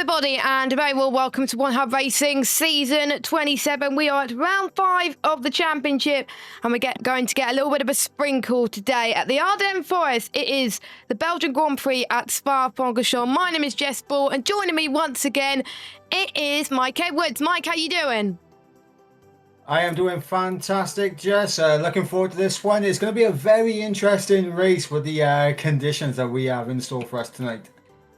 everybody, and a very well welcome to One Hub Racing Season 27. We are at round 5 of the championship, and we're going to get a little bit of a sprinkle today at the Ardennes Forest. It is the Belgian Grand Prix at Spa-Francorchamps. My name is Jess Ball, and joining me once again, it is Mike Edwards. Mike, how you doing? I am doing fantastic, Jess. Looking forward to this one. It's going to be a very interesting race with the conditions that we have in store for us tonight.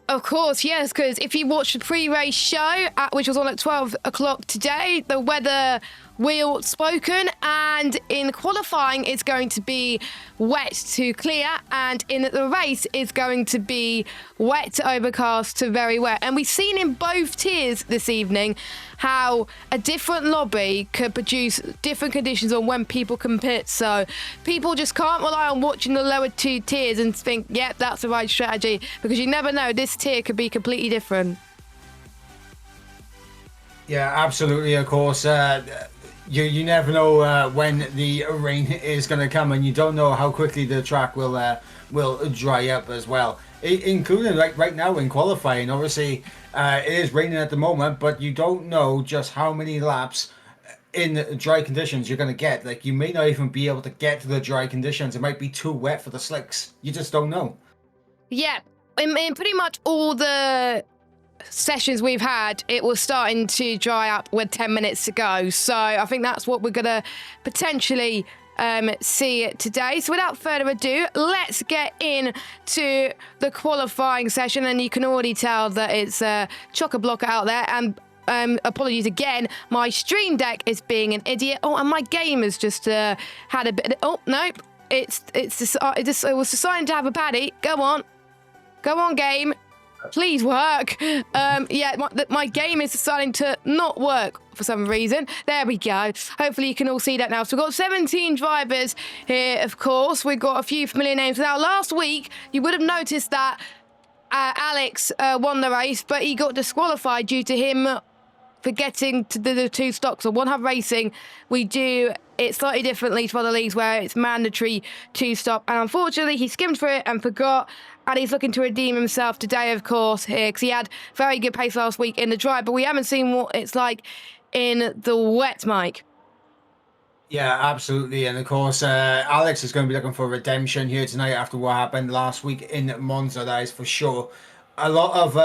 Of course, yes, because if you watched the pre-race show, which was on at 12 o'clock today, the weather wheel spoken, and in qualifying it's going to be wet to clear, and in the race it's going to be wet to overcast to very wet. And we've seen in both tiers this evening how a different lobby could produce different conditions on when people can pit. So people just can't rely on watching the lower two tiers and think, yep, that's the right strategy, because you never know, this tier could be completely different. Yeah, absolutely, of course. You never know when the rain is going to come, and you don't know how quickly the track will dry up as well. Including right now in qualifying, obviously it is raining at the moment, but you don't know just how many laps in dry conditions you're going to get. Like, you may not even be able to get to the dry conditions. It might be too wet for the slicks. You just don't know. Yeah, in pretty much all the sessions we've had, it was starting to dry up with 10 minutes to go. So I think that's what we're going to potentially see today. So without further ado, let's get into the qualifying session. And you can already tell that it's chock-a-block out there. And apologies again, my stream deck is being an idiot. Oh, and my game has just had a bit. Oh no, it was deciding to have a paddy. Go on, game. Please work. Yeah, my game is deciding to not work for some reason. There we go. Hopefully you can all see that now. So we've got 17 drivers here, of course. We've got a few familiar names. Now, last week, you would have noticed that Alex won the race, but he got disqualified due to him forgetting to do the two stocks. So One Hub Racing, we do it slightly differently to other leagues where it's mandatory to stop. And unfortunately, he skimmed through it and forgot. And he's looking to redeem himself today, of course, here, because he had very good pace last week in the dry, but we haven't seen what it's like in the wet, Mike. Yeah, absolutely. And of course, Alex is going to be looking for redemption here tonight after what happened last week in Monza, that is for sure. A lot of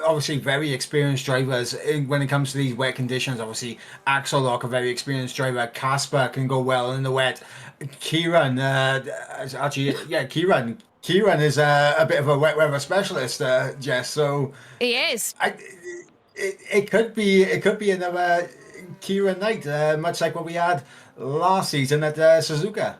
obviously very experienced drivers when it comes to these wet conditions. Obviously, Axel Lock, a very experienced driver. Casper can go well in the wet. Kieran, Kieran is a bit of a wet weather specialist, Jess. So he is. It could be another Kieran night, much like what we had last season at Suzuka.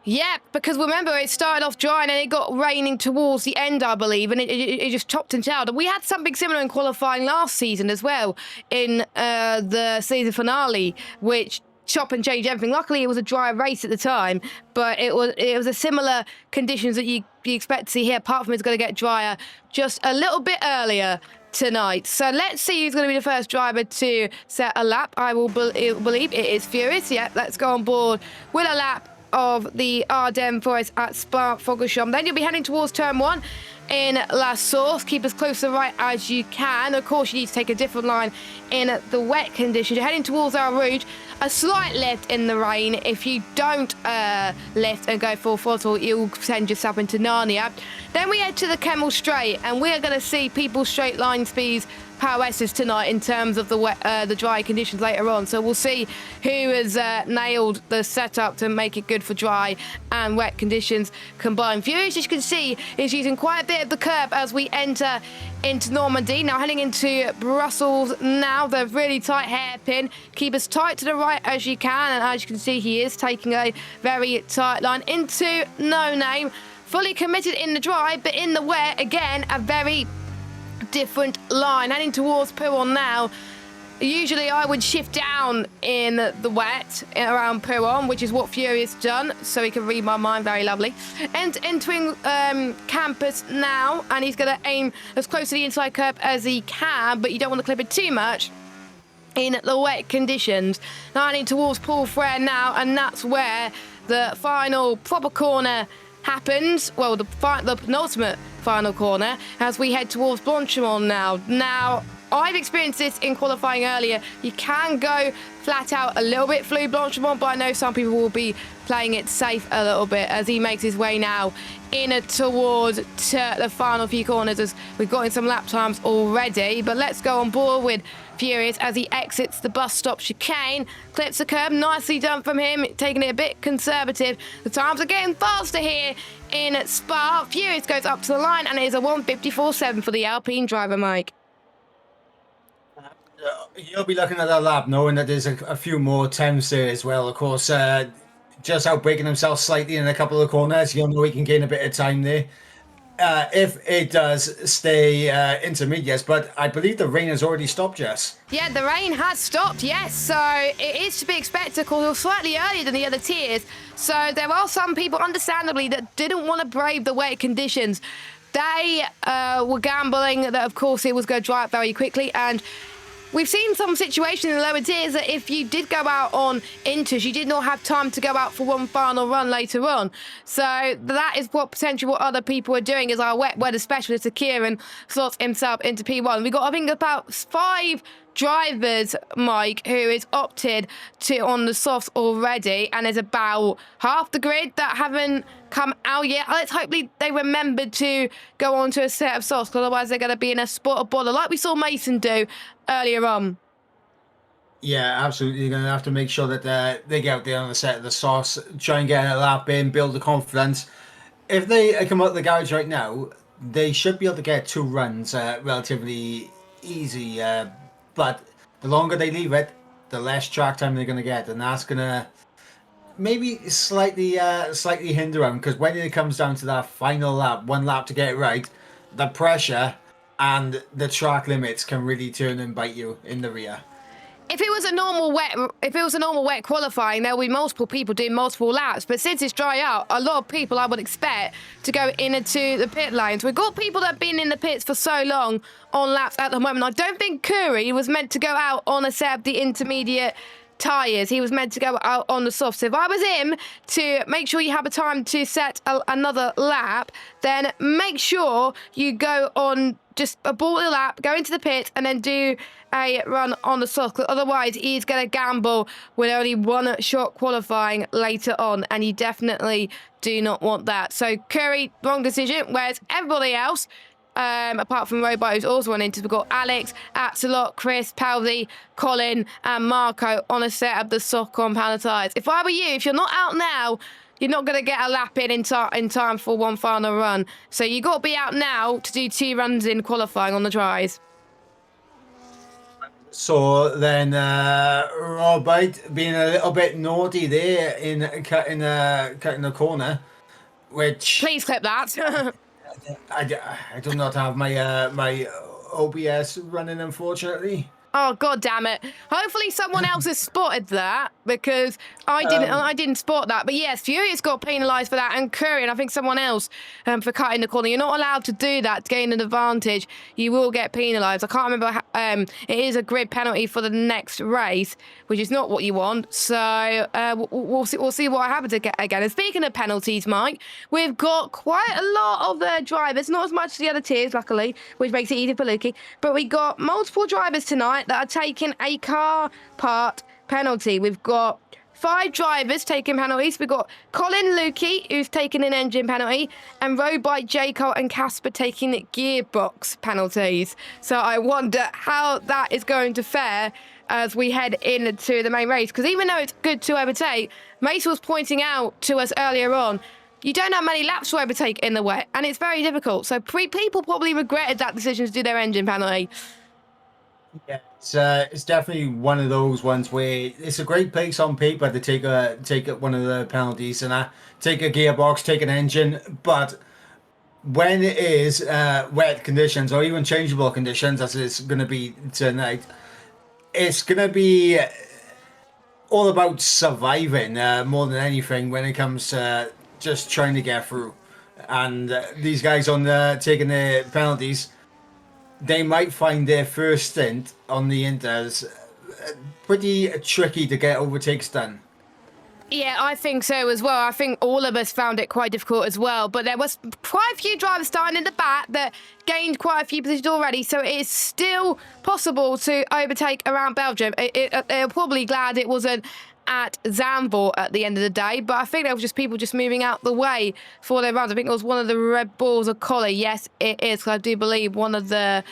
Yeah, because remember, it started off dry and then it got raining towards the end, I believe, and it just topped and tailed. And we had something similar in qualifying last season as well, in the season finale, which chop and change everything. Luckily, it was a dry race at the time, but it was a similar conditions that you expect to see here, apart from it's going to get drier just a little bit earlier tonight. So let's see who's going to be the first driver to set a lap. I will believe it is Furious. Yeah, let's go on board with a lap of the Ardennes Forest at Spa-Francorchamps. Then you'll be heading towards turn 1 in La Source. Keep as close to the right as you can. Of course, you need to take a different line in the wet conditions. You're heading towards Our Rouge. A slight lift in the rain. If you don't lift and go full throttle, you'll send yourself into Narnia. Then we head to the Kemmel Straight, and we're going to see people's straight line speeds power S's tonight in terms of the dry conditions later on. So we'll see who has nailed the setup to make it good for dry and wet conditions combined. Furious, as you can see, is using quite a bit of the curb as we enter into Normandy. Now heading into Brussels now. The really tight hairpin. Keep as tight to the right as you can, and as you can see, he is taking a very tight line into No Name. Fully committed in the dry, but in the wet, again, a very different line. Heading towards Pouron now. Usually I would shift down in the wet around Pouron, which is what Furious done, so he can read my mind. Very lovely. And entering Campus now, and he's going to aim as close to the inside curb as he can, but you don't want to clip it too much in the wet conditions. Now heading towards Paul Frere now, and that's where the final proper corner happens. Well, the penultimate final corner as we head towards Blanchimont now. Now, I've experienced this in qualifying earlier. You can go flat out a little bit through Blanchimont, but I know some people will be playing it safe a little bit as he makes his way now in towards the final few corners as we've got in some lap times already. But let's go on board with Furious as he exits the bus stop chicane, clips the curb. Nicely done from him, taking it a bit conservative. The times are getting faster here in Spa. Furious goes up to the line and it is a 1:54.7 for the Alpine driver, Mike. You'll be looking at that lap knowing that there's a few more temps there as well. Of course, just outbreaking himself slightly in a couple of corners, you'll know he can gain a bit of time there. If it does stay intermediates, but I believe the rain has already stopped, Jess. Yeah, the rain has stopped, yes, so it is to be expected because it was slightly earlier than the other tiers. So there are some people, understandably, that didn't want to brave the wet conditions. They were gambling that, of course, it was going to dry up very quickly, and we've seen some situations in the lower tiers that if you did go out on inters, you did not have time to go out for one final run later on. So that is potentially what other people are doing as our wet weather specialist, Kieran, slots himself into P1. We've got, I think, about 5 drivers, Mike, who is opted to on the softs already, and there's about half the grid that haven't come out yet. Let's hope they remembered to go on to a set of softs, otherwise they're going to be in a spot of bother like we saw Mason do earlier on. Yeah, absolutely. You're going to have to make sure that they get out there on the set of the sauce, try and get a lap in, build the confidence. If they come out of the garage right now, they should be able to get 2 runs relatively easy. But the longer they leave it, the less track time they're going to get. And that's going to maybe slightly hinder them, because when it comes down to that final lap, 1 lap to get it right, the pressure and the track limits can really turn and bite you in the rear. If it was a normal wet qualifying, there will be multiple people doing multiple laps. But since it's dry out, a lot of people I would expect to go into the pit lanes. We've got people that have been in the pits for so long on laps at the moment. I don't think Curry was meant to go out on a set of the intermediate tyres. He was meant to go out on the soft. So if I was him, to make sure you have a time to set another lap, then make sure you go on just a ball lap, go into the pit, and then do a run on the soft. Otherwise, he's going to gamble with only 1 shot qualifying later on, and you definitely do not want that. So Curry, wrong decision, whereas everybody else, apart from Robot, who's also on into, we've got Alex, Axelot, Chris, Palsy, Colin, and Marco on a set of the soft compound tyres. If I were you, if you're not out now, you're not going to get a lap in time for 1 final run. So you got to be out now to do 2 runs in qualifying on the dries. So then, Robite being a little bit naughty there in cutting the corner, which Please clip that. I do not have my my OBS running, unfortunately. Oh, god damn it. Hopefully someone else has spotted that, because I didn't spot that. But yes, Furious got penalised for that, and Curry, and I think someone else for cutting the corner. You're not allowed to do that to gain an advantage. You will get penalised. I can't remember. It is a grid penalty for the next race, which is not what you want. So we'll see what happens again. And speaking of penalties, Mike, we've got quite a lot of the drivers, not as much as the other tiers, luckily, which makes it easy for Lukey. But we got multiple drivers tonight that are taking a car part penalty. We've got 5 drivers taking penalties. We've got Colin Lukey, who's taking an engine penalty, and Robite, Jacob, and Casper taking gearbox penalties. So I wonder how that is going to fare as we head into the main race. Because even though it's good to overtake, Mace was pointing out to us earlier on, you don't have many laps to overtake in the wet, and it's very difficult. So people probably regretted that decision to do their engine penalty. Yeah, it's definitely one of those ones where it's a great place on paper to take one of the penalties and take a gearbox, take an engine, but when it is wet conditions or even changeable conditions, as it's going to be tonight, it's going to be all about surviving more than anything when it comes to just trying to get through. And these guys on taking the penalties, they might find their first stint on the inters pretty tricky to get overtakes done. Yeah, I think so as well. I think all of us found it quite difficult as well. But there was quite a few drivers starting in the back that gained quite a few positions already. So it is still possible to overtake around Belgium. They're probably glad it wasn't at Zandvoort at the end of the day. But I think there was just people just moving out the way for their runs. I think it was one of the Red Bulls or Collie. Yes, it is. 'Cause I do believe one of the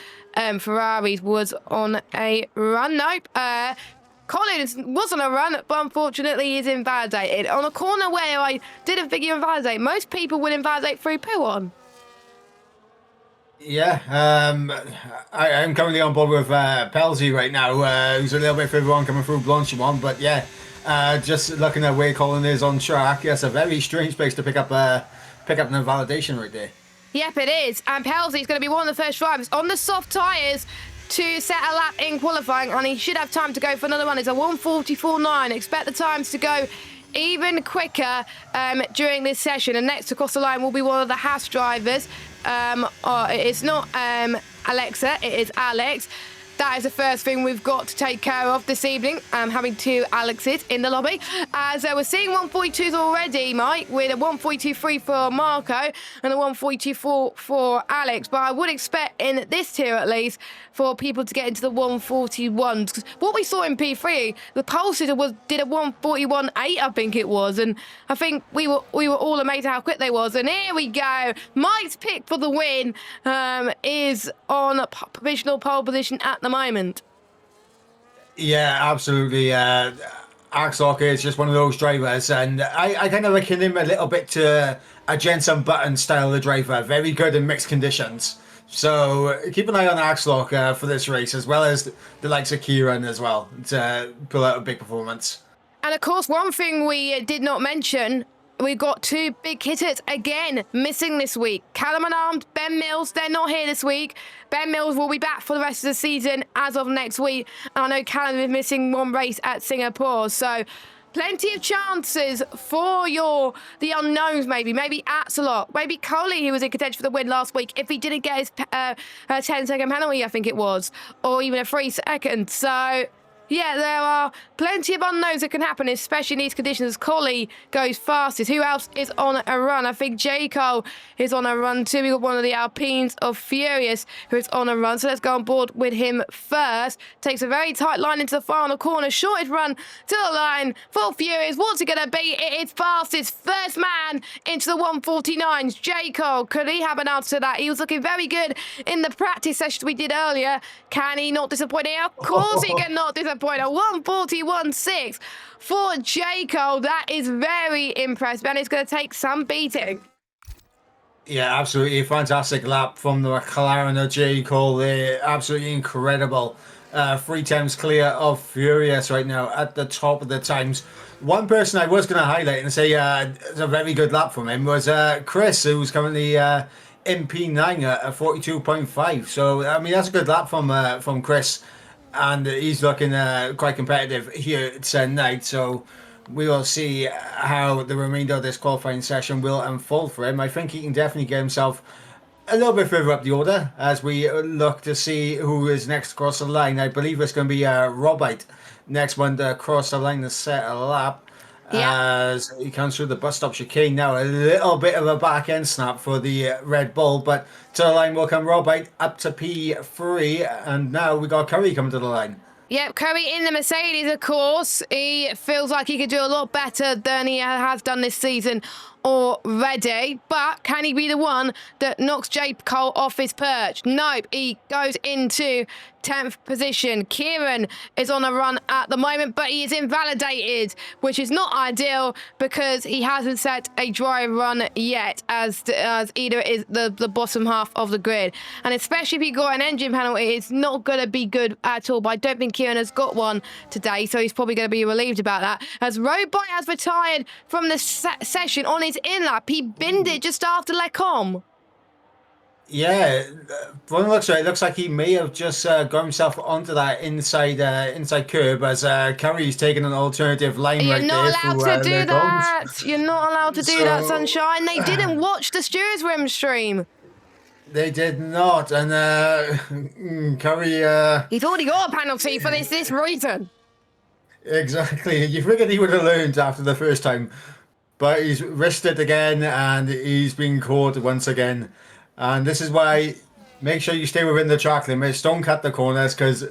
Ferraris was on a run. Nope. Collins was on a run, but unfortunately is invalidated. On a corner where I didn't think you invalidate. Most people would invalidate through poo on. Yeah, I'm currently on board with Pelzy right now, who's a little bit further on coming through Blanchimont, but yeah, just looking at where Colin is on track, that's a very strange place to pick up an invalidation right there. Yep, it is. And Pelzy is going to be one of the first drivers on the soft tyres to set a lap in qualifying, and he should have time to go for another one. It's a 1:44.9. Expect the times to go even quicker during this session. And next across the line will be one of the Haas drivers. It's not Alexa, it is Alex. That is the first thing we've got to take care of this evening. Having two Alexes in the lobby. As we're seeing 142s already, Mike, with a 142.3 for Marco and a 142.4 for Alex. But I would expect in this tier at least for people to get into the 141s. Because what we saw in P3, the pole sitter did a 141.8, I think it was. And I think we were all amazed how quick they was. And here we go. Mike's pick for the win is on a provisional pole position at the moment. Yeah, absolutely. Axel is just one of those drivers, and I kind of liken him a little bit to a Jensen Button style of driver, very good in mixed conditions. So keep an eye on Axel for this race, as well as the likes of Kieran as well, to pull out a big performance. And of course, one thing we did not mention, we've got two big hitters again missing this week. Callum and Armed, Ben Mills, they're not here this week. Ben Mills will be back for the rest of the season as of next week. And I know Callum is missing one race at Singapore. So plenty of chances for the unknowns, maybe Atzelot, maybe Coley, who was in contention for the win last week, if he didn't get his 10-second penalty, I think it was, or even a 3-second. So yeah, there are plenty of unknowns that can happen, especially in these conditions. Collie goes fastest. Who else is on a run? I think J. Cole is on a run too. We got one of the Alpines of Furious who is on a run. So let's go on board with him first. Takes a very tight line into the final corner. Shortest run to the line for Furious. What's it going to be? It is fastest. First man into the 149s. J. Cole, could he have an answer to that? He was looking very good in the practice session we did earlier. Can he not disappoint? Of course he cannot disappoint. A 141.6 for J. Cole. That is very impressive, and it's going to take some beating. Yeah, absolutely. Fantastic lap from the McLaren of J. Cole there. Absolutely incredible. 3 times clear of Furious right now at the top of the times. One person I was going to highlight and say it's a very good lap from him was Chris, who's currently in P9 at 42.5. So, I mean, that's a good lap from Chris. And he's looking quite competitive here tonight. So we will see how the remainder of this qualifying session will unfold for him. I think he can definitely get himself a little bit further up the order as we look to see who is next across the line. I believe it's going to be Robite next one to cross the line to set a lap. Yeah. As he comes through the bus stop chicane now, a little bit of a back end snap for the Red Bull, but to the line will come Robite up to P3, and now we got Curry coming to the line. Yep, Curry in the Mercedes, of course. He feels like he could do a lot better than he has done this season already, but can he be the one that knocks J. Cole off his perch? Nope, he goes into 10th position. Kieran is on a run at the moment, but he is invalidated, which is not ideal because he hasn't set a dry run yet, as either is the bottom half of the grid. And especially if he got an engine penalty, it's not going to be good at all. But I don't think Kieran has got one today, so he's probably going to be relieved about that. As Robite has retired from the session on his in-lap, he binned it just after Lecombe. Yeah, from the looks of it, looks like he may have just got himself onto that inside curb as Curry's taking an alternative line right there. You're not allowed to do that. You're not allowed to do that, Sunshine. They didn't watch the Stewards Rim stream. They did not, and Curry... He's already got a penalty for this reason. Exactly. You figured he would have learned after the first time, but he's risked it again, and he's been caught once again. And this is why make sure you stay within the track limits. Don't cut the corners because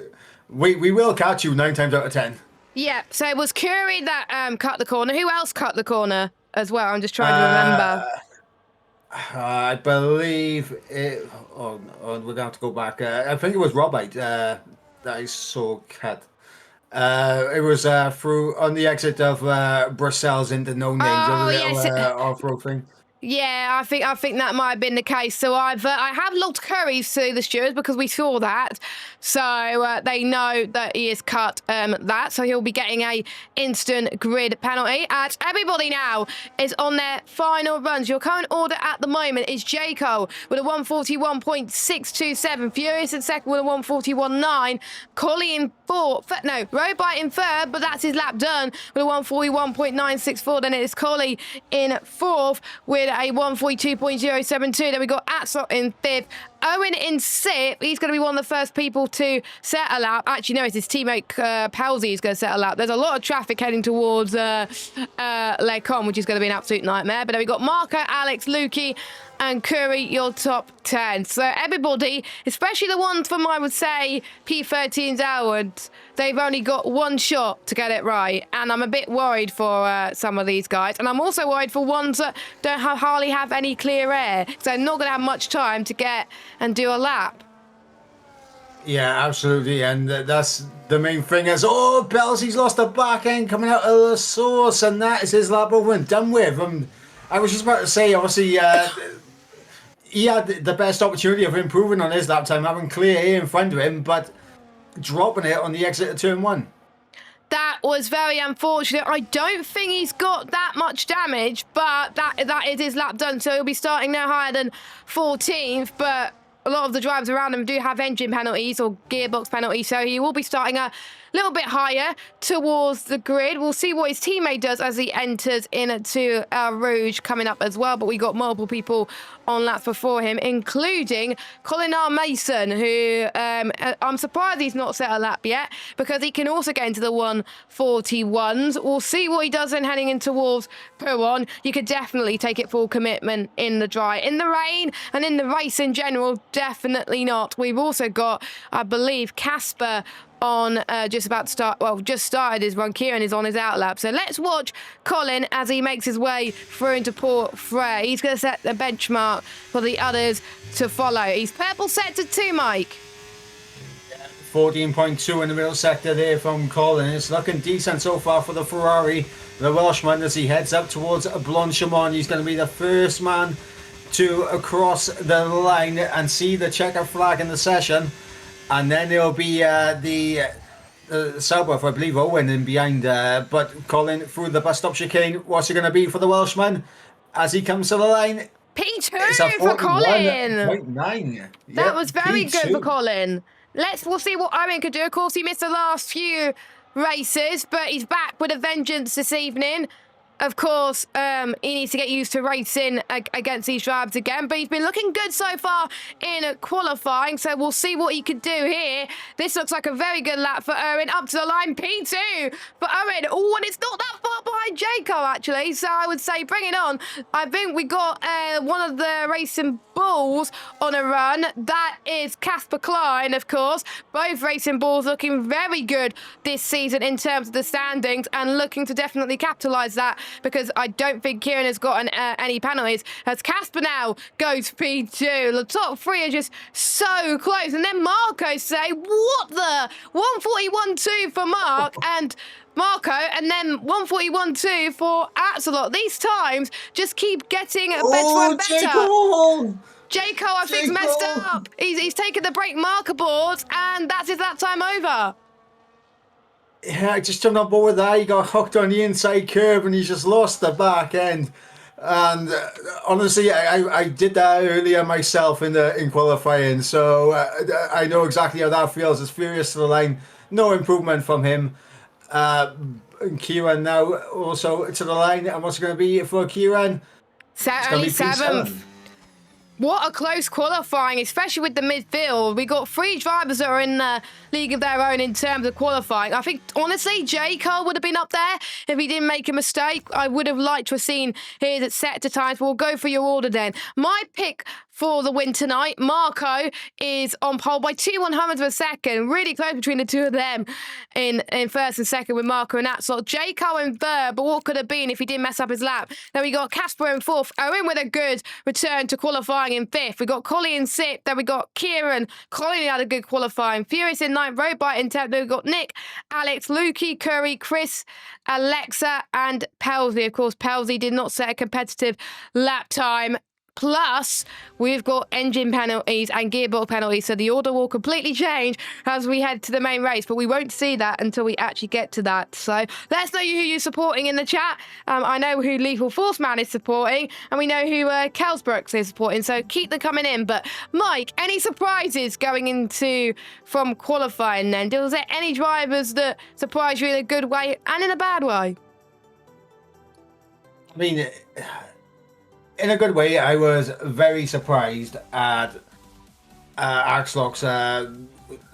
we will catch you 9 times out of 10. Yeah, so it was Curry that cut the corner. Who else cut the corner as well? I'm just trying to Uh, remember. I believe it. Oh, we're gonna have to go back. I think it was Robite that I saw cut. It was through on the exit of Brussels into No Names, a Oh, little yes. off-road thing. Yeah, I think that might have been the case. So I have logged Curry's to the stewards because we saw that, so they know that he has cut that. So he'll be getting a instant grid penalty. And everybody now is on their final runs. Your current order at the moment is Jaco with a 141.627, Furious in second with a 141.9, Collie in fourth. No, Robite in third, but that's his lap done with a 141.964. Then it is Collie in fourth with a 142.072. Then we got Atslot in fifth. Owen in sixth. He's going to be one of the first people to settle out. Actually, no, it's his teammate Palsy who's going to settle out. There's a lot of traffic heading towards Lecom, which is going to be an absolute nightmare. But then we got Marco, Alex, Lukey, and Curry, your top 10. So everybody, especially the ones from, I would say, P13s outwards, they've only got one shot to get it right. And I'm a bit worried for some of these guys. And I'm also worried for ones that hardly have any clear air. So they're not going to have much time to get and do a lap. Yeah, absolutely, and that's the main thing. Is Belzy's lost the back end coming out of the source, and that is his lap over and done with. I was just about to say, obviously, he had the best opportunity of improving on his lap time, having clear air in front of him, but dropping it on the exit of turn one. That was very unfortunate. I don't think he's got that much damage, but that is his lap done. So he'll be starting no higher than 14th, but a lot of the drivers around him do have engine penalties or gearbox penalties, so he will be starting a little bit higher towards the grid. We'll see what his teammate does as he enters into Rouge coming up as well, but we got multiple people on laps before him, including Colin R. Mason, who I'm surprised he's not set a lap yet because he can also get into the 141s. We'll see what he does then heading in towards Peron. You could definitely take it full commitment in the dry. In the rain and in the race in general, definitely not. We've also got, I believe, Casper on just about to start, well, just started his run. Kieran is on his outlap. So let's watch Colin as he makes his way through into Port Frey. He's going to set the benchmark for the others to follow. He's purple sector 2, Mike. 14.2 in the middle sector there from Colin. It's looking decent so far for the Ferrari. The Welshman, as he heads up towards Blanchimont, he's going to be the first man to cross the line and see the checker flag in the session. And then there'll be the Southworth, I believe, Owen in behind. But Colin through the bus stop chicane. What's it going to be for the Welshman as he comes to the line? P2 for Colin. 41.9. That was very good for Colin. We'll see what Owen could do. Of course, he missed the last few races, but he's back with a vengeance this evening. Of course, he needs to get used to racing against these drivers again, but he's been looking good so far in qualifying, so we'll see what he could do here. This looks like a very good lap for Owen. Up to the line, P2 for Owen. Oh, and it's not that far behind Jaco, actually, so I would say bring it on. I think we got one of the Racing Bulls on a run. That is Casper Klein, of course. Both Racing Bulls looking very good this season in terms of the standings and looking to definitely capitalise that, because I don't think Kieran has got any penalties. As Casper now goes P2. The top three are just so close. And then Marco say, what the? 141.2 for Mark and Marco, and then 141.2 for Axelot. These times just keep getting better and better. Jaco, I think, messed up. He's taken the brake marker board, and that's his lap time over. Yeah, I just jumped on board with that. He got hooked on the inside curve and he's just lost the back end. And honestly, I did that earlier myself in qualifying, so I know exactly how that feels. It's furious to the line. No improvement from him. Kieran now also to the line. And what's it going to be for Kieran? Only seventh. What a close qualifying, especially with the midfield. We got 3 drivers that are in the league of their own in terms of qualifying. I think, honestly, J. Cole would have been up there if he didn't make a mistake. I would have liked to have seen his at sector times. We'll go for your order then. My pick for the win tonight, Marco is on pole by 2/100ths of a second. Really close between the two of them in first and second with Marco and Axel. J. Cole in third, but what could have been if he didn't mess up his lap? Then we got Casper in fourth. Owen with a good return to qualifying in fifth. We got Collie in sixth. Then we got Kieran. Collie had a good qualifying. Furious in ninth. Robot in tenth. Then we got Nick, Alex, Lukey, Curry, Chris, Alexa, and Pelsley. Of course, Pelsley did not set a competitive lap time. Plus, we've got engine penalties and gearbox penalties, so the order will completely change as we head to the main race, but we won't see that until we actually get to that. So let us know who you're supporting in the chat. I know who Lethal Force Man is supporting, and we know who Kelsbrooks is supporting, so keep them coming in. But Mike, any surprises going into from qualifying then? Was there any drivers that surprised you in a good way and in a bad way? I mean, in a good way, I was very surprised at Axlock's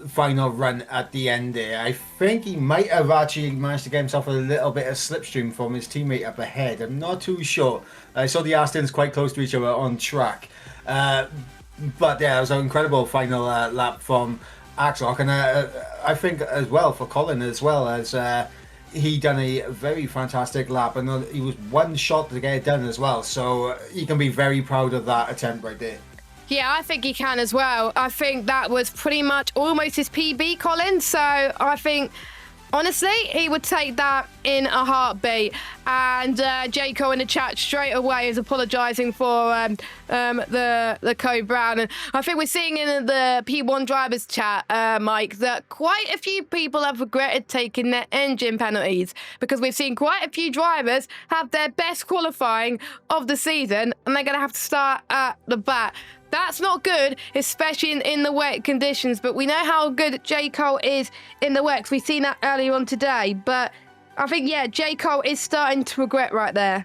final run at the end there. I think he might have actually managed to get himself a little bit of slipstream from his teammate up ahead. I'm not too sure. I saw the Astons quite close to each other on track. But yeah, it was an incredible final lap from Axlock. And I think as well for Colin as well as... he done a very fantastic lap, and he was one shot to get it done as well, so he can be very proud of that attempt right there. Yeah, I think he can as well. I think that was pretty much almost his PB, Colin, so I think honestly he would take that in a heartbeat. And Jaco in the chat straight away is apologising for the Code Brown, and I think we're seeing in the P1 drivers chat, Mike, that quite a few people have regretted taking their engine penalties, because we've seen quite a few drivers have their best qualifying of the season and they're going to have to start at the back. That's not good, especially in the wet conditions, but we know how good J. Cole is in the wet, 'cause we've seen that earlier on today. But I think, yeah, J. Cole is starting to regret right there.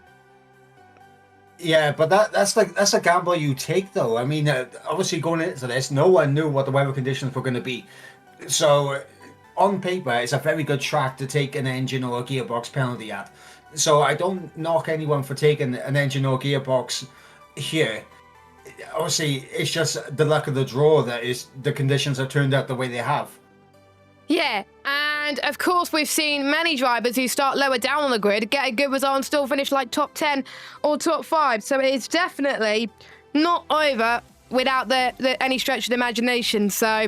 Yeah, but that's a gamble you take, though. I mean, obviously going into this, no one knew what the weather conditions were going to be. So on paper, it's a very good track to take an engine or a gearbox penalty at. So I don't knock anyone for taking an engine or gearbox here. Obviously, it's just the luck of the draw that is the conditions have turned out the way they have. Yeah, and of course we've seen many drivers who start lower down on the grid get a good result and still finish like top 10 or top 5. So it is definitely not over without any stretch of the imagination. So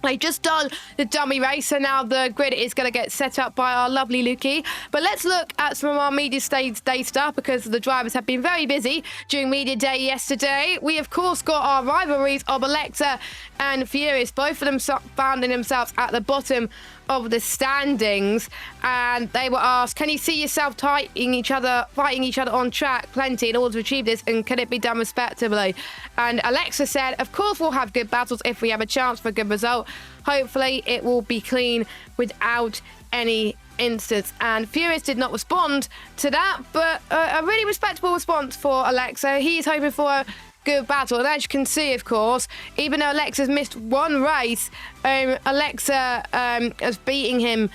they just done the dummy race, so now the grid is going to get set up by our lovely Lukey. But let's look at some of our media stage day stuff, because the drivers have been very busy during media day yesterday. We, of course, got our rivalries of Alexa and Furious, both of them finding themselves at the bottom of the standings, and they were asked, can you see yourself fighting each other on track plenty in order to achieve this, and can it be done respectably? And Alexa said, of course we'll have good battles if we have a chance for a good result. Hopefully it will be clean without any instance. And Furious did not respond to that, but a really respectable response for Alexa. He's hoping for a good battle, and as you can see, of course, even though Alexa's missed one race, Alexa is beating him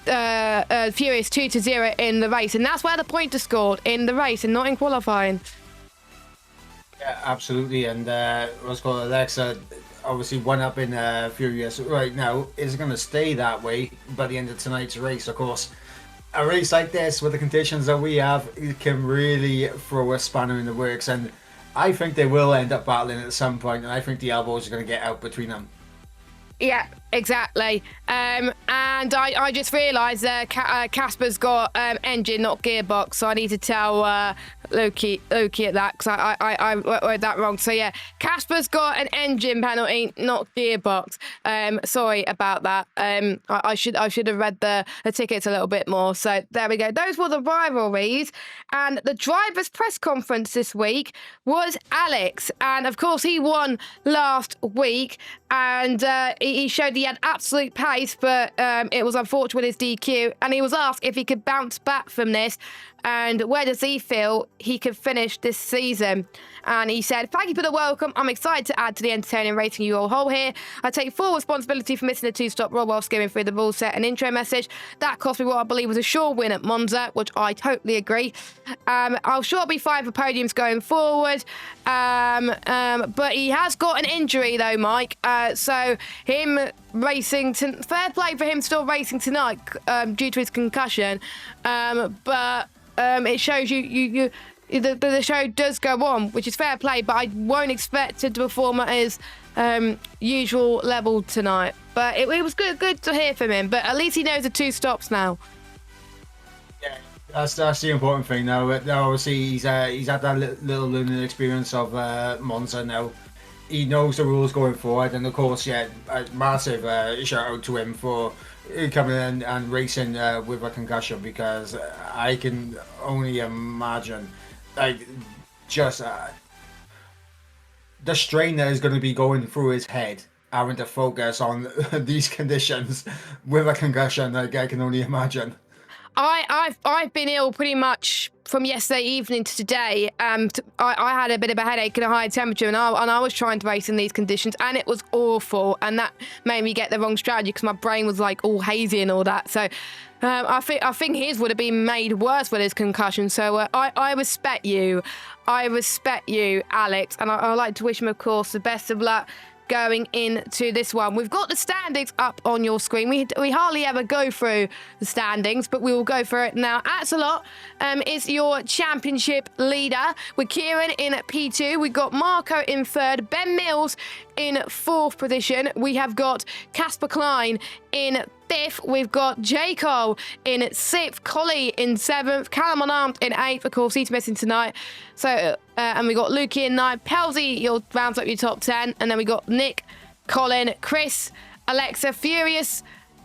Furious 2-0 in the race, and that's where the point is scored, in the race and not in qualifying. Yeah, absolutely. And what's called Alexa, obviously one up in Furious right now, is going to stay that way by the end of tonight's race. Of course, a race like this with the conditions that we have, it can really throw a spanner in the works, and I think they will end up battling at some point, and I think the elbows are going to get out between them. Yeah, exactly. And I just realised Casper's got engine, not gearbox, so I need to tell Loki at that, because I wrote that wrong. So yeah, Casper's got an engine penalty, not gearbox. Sorry about that. I should have read the tickets a little bit more. So there we go. Those were the rivalries. And the driver's press conference this week was Alex, and of course he won last week, and he showed he had absolute pace, but it was unfortunate with his DQ. And he was asked if he could bounce back from this and where does he feel he could finish this season. And he said, "Thank you for the welcome. I'm excited to add to the entertaining racing you all hold here. I take full responsibility for missing the two-stop rule while skimming through the rule set and intro message. That cost me what I believe was a sure win at Monza," which I totally agree. "I'll sure be fine for podiums going forward." But he has got an injury though, Mike. So him racing, fair play for him still racing tonight due to his concussion. But it shows the show does go on, which is fair play, but I won't expect him to perform at his usual level tonight. But it was good to hear from him. But at least he knows the two stops now. Yeah, that's the important thing now. Obviously, he's had that little learning experience of Monza now. He knows the rules going forward, and of course, yeah, a massive shout out to him for coming in and racing with a concussion, because I can only imagine, like, just the strain that is going to be going through his head, having to focus on these conditions with a concussion. Like, I can only imagine. I've been ill pretty much from yesterday evening to today. I had a bit of a headache and a high temperature, and I was trying to race in these conditions, and it was awful, and that made me get the wrong strategy because my brain was like all hazy and all that. So I think his would have been made worse with his concussion. So I respect you. I respect you, Alex, and I'd like to wish him, of course, the best of luck going into this one. We've got the standings up on your screen. We hardly ever go through the standings, but we will go through it now. Axelot is your championship leader with Kieran in P2. We've got Marco in third, Ben Mills in fourth position. We have got Casper Klein in fifth. We've got J. Cole in sixth, Collie in seventh, Callum Unarmed in eighth. Of course, he's missing tonight. So, and we got Lukey in ninth. Pelzy, you'll round up your top 10. And then we got Nick, Colin, Chris, Alexa, Furious,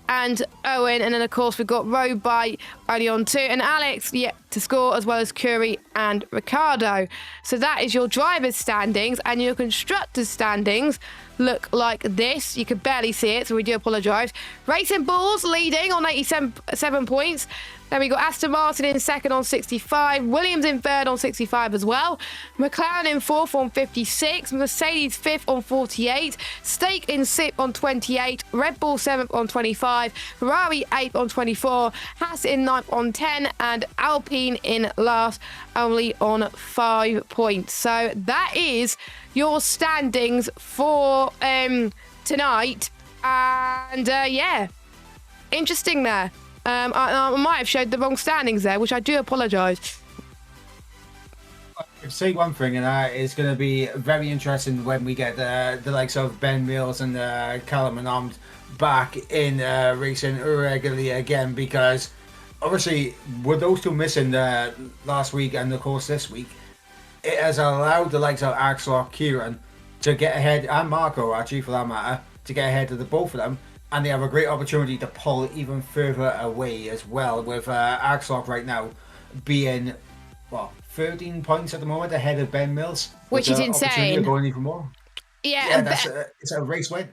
and Owen. And then, of course, we've got Robite only on 2. And Alex yet to score, as well as Curry and Ricardo. So that is your driver's standings. And your constructor's standings look like this. You can barely see it, so we do apologise. Racing Bulls leading on 87 points. Then we got Aston Martin in second on 65. Williams in third on 65 as well. McLaren in fourth on 56. Mercedes fifth on 48. Stake in sixth on 28. Red Bull seventh on 25. Ferrari eighth on 24. Haas in ninth on 10. And Alpine in last, only on 5 points. So that is your standings for tonight. And yeah, interesting there. I might have showed the wrong standings there, which I do apologise. I'd say one thing, and that is going to be very interesting when we get the likes of Ben Mills and Callum Unarmed back in racing regularly again, because obviously with those two missing last week and of course this week, it has allowed the likes of Axel, Kieran to get ahead, and Marco actually for that matter, to get ahead of the both of them. And they have a great opportunity to pull even further away as well, with Axel right now being, 13 points at the moment ahead of Ben Mills. Which is insane. Going even more. Yeah, it's a race win.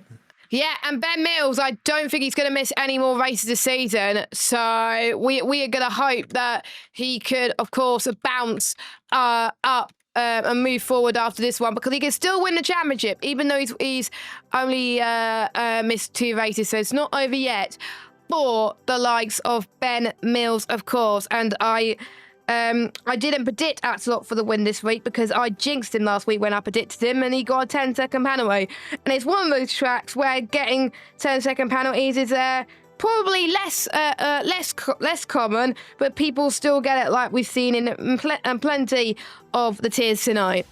Yeah, and Ben Mills, I don't think he's going to miss any more races this season. So we are going to hope that he could, of course, bounce up and move forward after this one, because he can still win the championship, even though he's only missed 2 races. So it's not over yet for the likes of Ben Mills, of course. And I didn't predict Axelot for the win this week because I jinxed him last week when I predicted him, and he got a 10-second penalty. And it's one of those tracks where getting 10-second penalties is probably less common, but people still get it, like we've seen in plenty of the tiers tonight.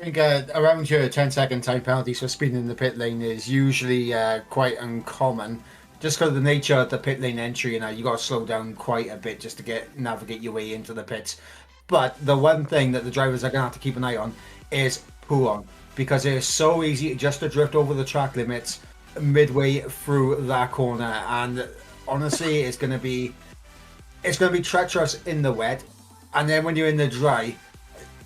I think around your 10-second time penalties for speeding in the pit lane is usually quite uncommon. Just because of the nature of the pit lane entry, you got to slow down quite a bit just to navigate your way into the pits. But the one thing that the drivers are going to have to keep an eye on is pull-on, because it is so easy just to drift over the track limits midway through that corner. And honestly, it's going to be treacherous in the wet, and then when you're in the dry,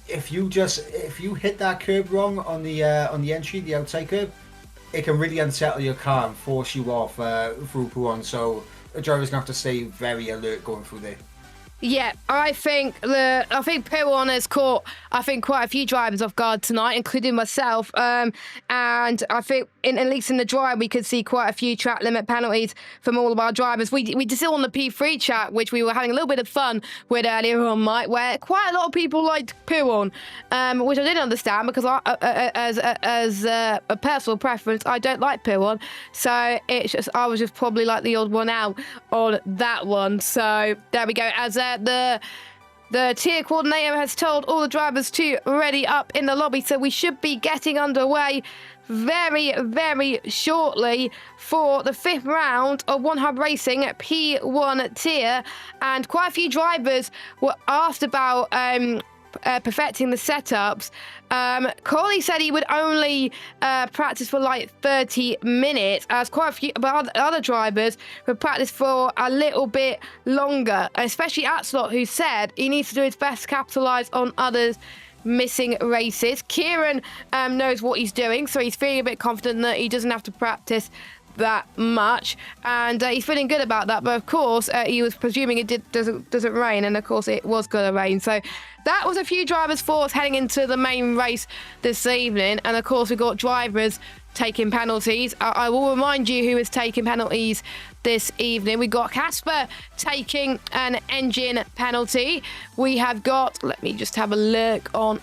if you hit that curb wrong on the entry, the outside curb, it can really unsettle your car and force you off through Puon. So a driver's gonna have to stay very alert going through there. Yeah, I think Piron has caught quite a few drivers off guard tonight, including myself. And I think at least in the drive we could see quite a few track limit penalties from all of our drivers. We did see on the P3 chat, which we were having a little bit of fun with earlier on, Mike, where quite a lot of people liked Piron, which I didn't understand because as a personal preference, I don't like Piron. So it's just I was just probably like the odd one out on that one. So there we go. As the tier coordinator has told all the drivers to ready up in the lobby, so we should be getting underway very, very shortly for the 5th round of One Hub Racing at P1 tier. And quite a few drivers were asked about perfecting the setups. Corley said he would only practice for like 30 minutes, as quite a few other drivers would practice for a little bit longer, especially Atslot, who said he needs to do his best to capitalise on others missing races. Kieran knows what he's doing, so he's feeling a bit confident that he doesn't have to practice that much, and he's feeling good about that. But of course he was presuming it doesn't rain, and of course it was gonna rain. So that was a few drivers for us heading into the main race this evening. And of course we've got drivers taking penalties. I will remind you who is taking penalties this evening. We got Casper taking an engine penalty. We have got, let me just have a look on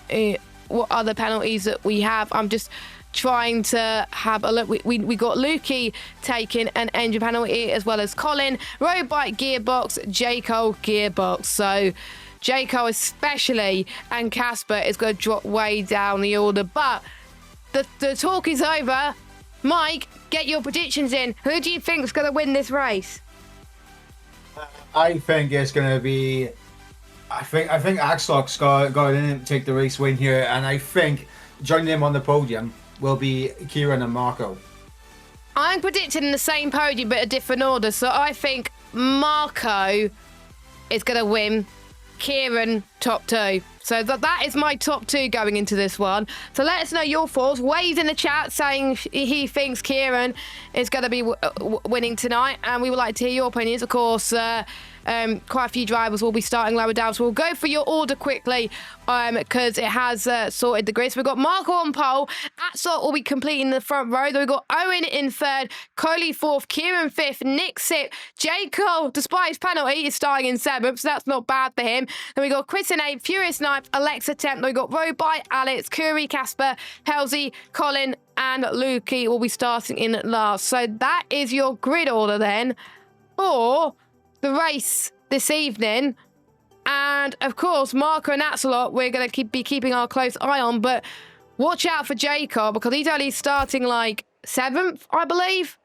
what other penalties that we have. I'm just trying to have a look. We got Lukey taking an engine penalty, as well as Colin, road bike gearbox, Jaco gearbox. So Jaco especially and Casper is going to drop way down the order. But the talk is over. Mike, get your predictions in. Who do you think is going to win this race? I think it's going to be. I think Axlock's got in to take the race win here, and I think joining him on the podium will be Kieran and Marco. I'm predicting the same podium but a different order. So I think Marco is going to win. Kieran top 2. So that is my top 2 going into this one. So let us know your thoughts. Wade in the chat saying he thinks Kieran is going to be winning tonight, and we would like to hear your opinions. Of course, quite a few drivers will be starting lower down, so we'll go for your order quickly because it has sorted the grid. So we've got Marco on pole, Atsot will be completing the front row. Then we've got Owen in 3rd, Coley 4th, Kieran 5th, Nick 6th, J. Cole, despite his penalty, is starting in 7th, so that's not bad for him. Then we got Chris in 8th, Furious 9th, Alexa 10th. Then we got Roby, Alex, Curry, Casper, Halsey, Colin, and Lukey will be starting in last. So that is your grid order then for the race this evening. And of course, Marco and Atsalot, we're going to be keeping our close eye on, but watch out for Jacob because he's only starting like 7th, I believe.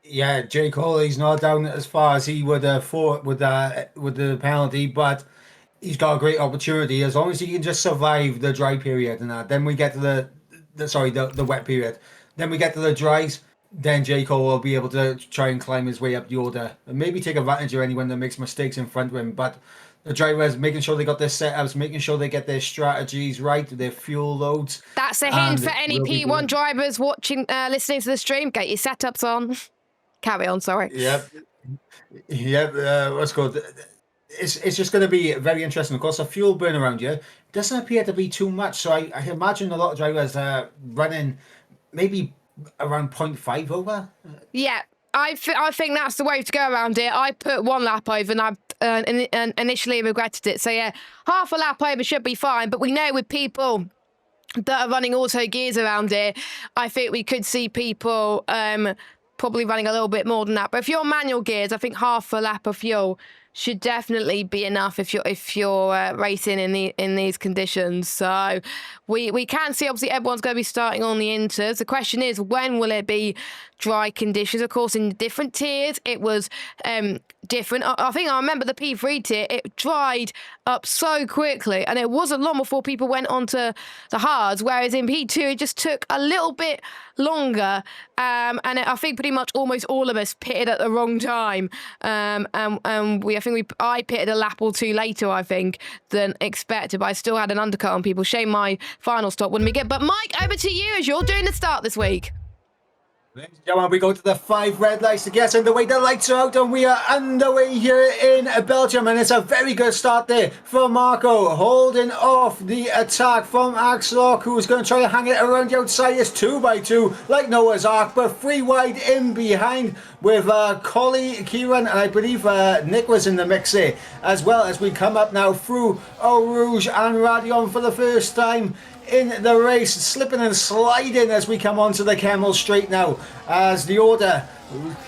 Yeah, Jake Hawley's not down as far as he would have thought with the penalty, but he's got a great opportunity as long as he can just survive the dry period and that. Then we get to the wet period. Then we get to the dries. Then J. Cole will be able to try and climb his way up the order and maybe take advantage of anyone that makes mistakes in front of him. But the drivers making sure they got their setups, making sure they get their strategies right, their fuel loads. That's a hint for any P1 drivers watching, listening to the stream. Get your setups on. Carry on, sorry. Yep. What's good? It's just going to be very interesting. Of course, the fuel burn around you doesn't appear to be too much. So I imagine a lot of drivers are running maybe around 0.5 over. Yeah, I think that's the way to go around it. I put 1 lap over and I initially regretted it. So yeah, half a lap over should be fine. But we know with people that are running auto gears around here, I think we could see people probably running a little bit more than that. But if you're manual gears, I think half a lap of fuel should definitely be enough if you're racing in these conditions. So we can see obviously everyone's going to be starting on the inters. The question is, when will it be dry conditions? Of course, in different tiers, it was different. I think I remember the P3 tier, it dried up so quickly, and it wasn't long before people went on to the hards, whereas in P2 it just took a little bit longer, and I think pretty much almost all of us pitted at the wrong time, and I pitted a lap or two later, I think, than expected, but I still had an undercut on people. Shame my final stop wouldn't be good. But Mike, over to you as you're doing the start this week. Ladies and gentlemen, we go to the 5 red lights to get underway. The lights are out and we are underway here in Belgium, and it's a very good start there for Marco, holding off the attack from Axlock, who's going to try to hang it around the outside. It's 2x2 like Noah's Ark, but 3 wide in behind with Collie, Kieran, and I believe Nick was in the mix here, as well as we come up now through Eau Rouge and Radion for the first time in the race, slipping and sliding as we come onto the Camel Straight now, as the order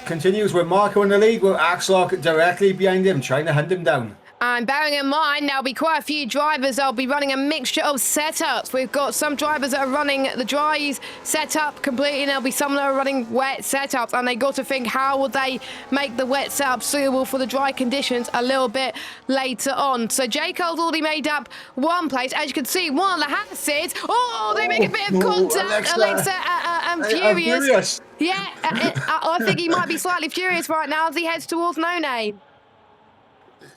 continues with Marco in the lead, with Axlock directly behind him, trying to hunt him down. And bearing in mind, there'll be quite a few drivers that'll be running a mixture of setups. We've got some drivers that are running the dries setup completely, and there'll be some that are running wet setups. And they got to think, how would they make the wet setup suitable for the dry conditions a little bit later on? So J. Cole's already made up one place. As you can see, one of the Hassids, they make a bit of contact. Alexa and Furious. Yeah, I think he might be slightly furious right now as he heads towards No Name.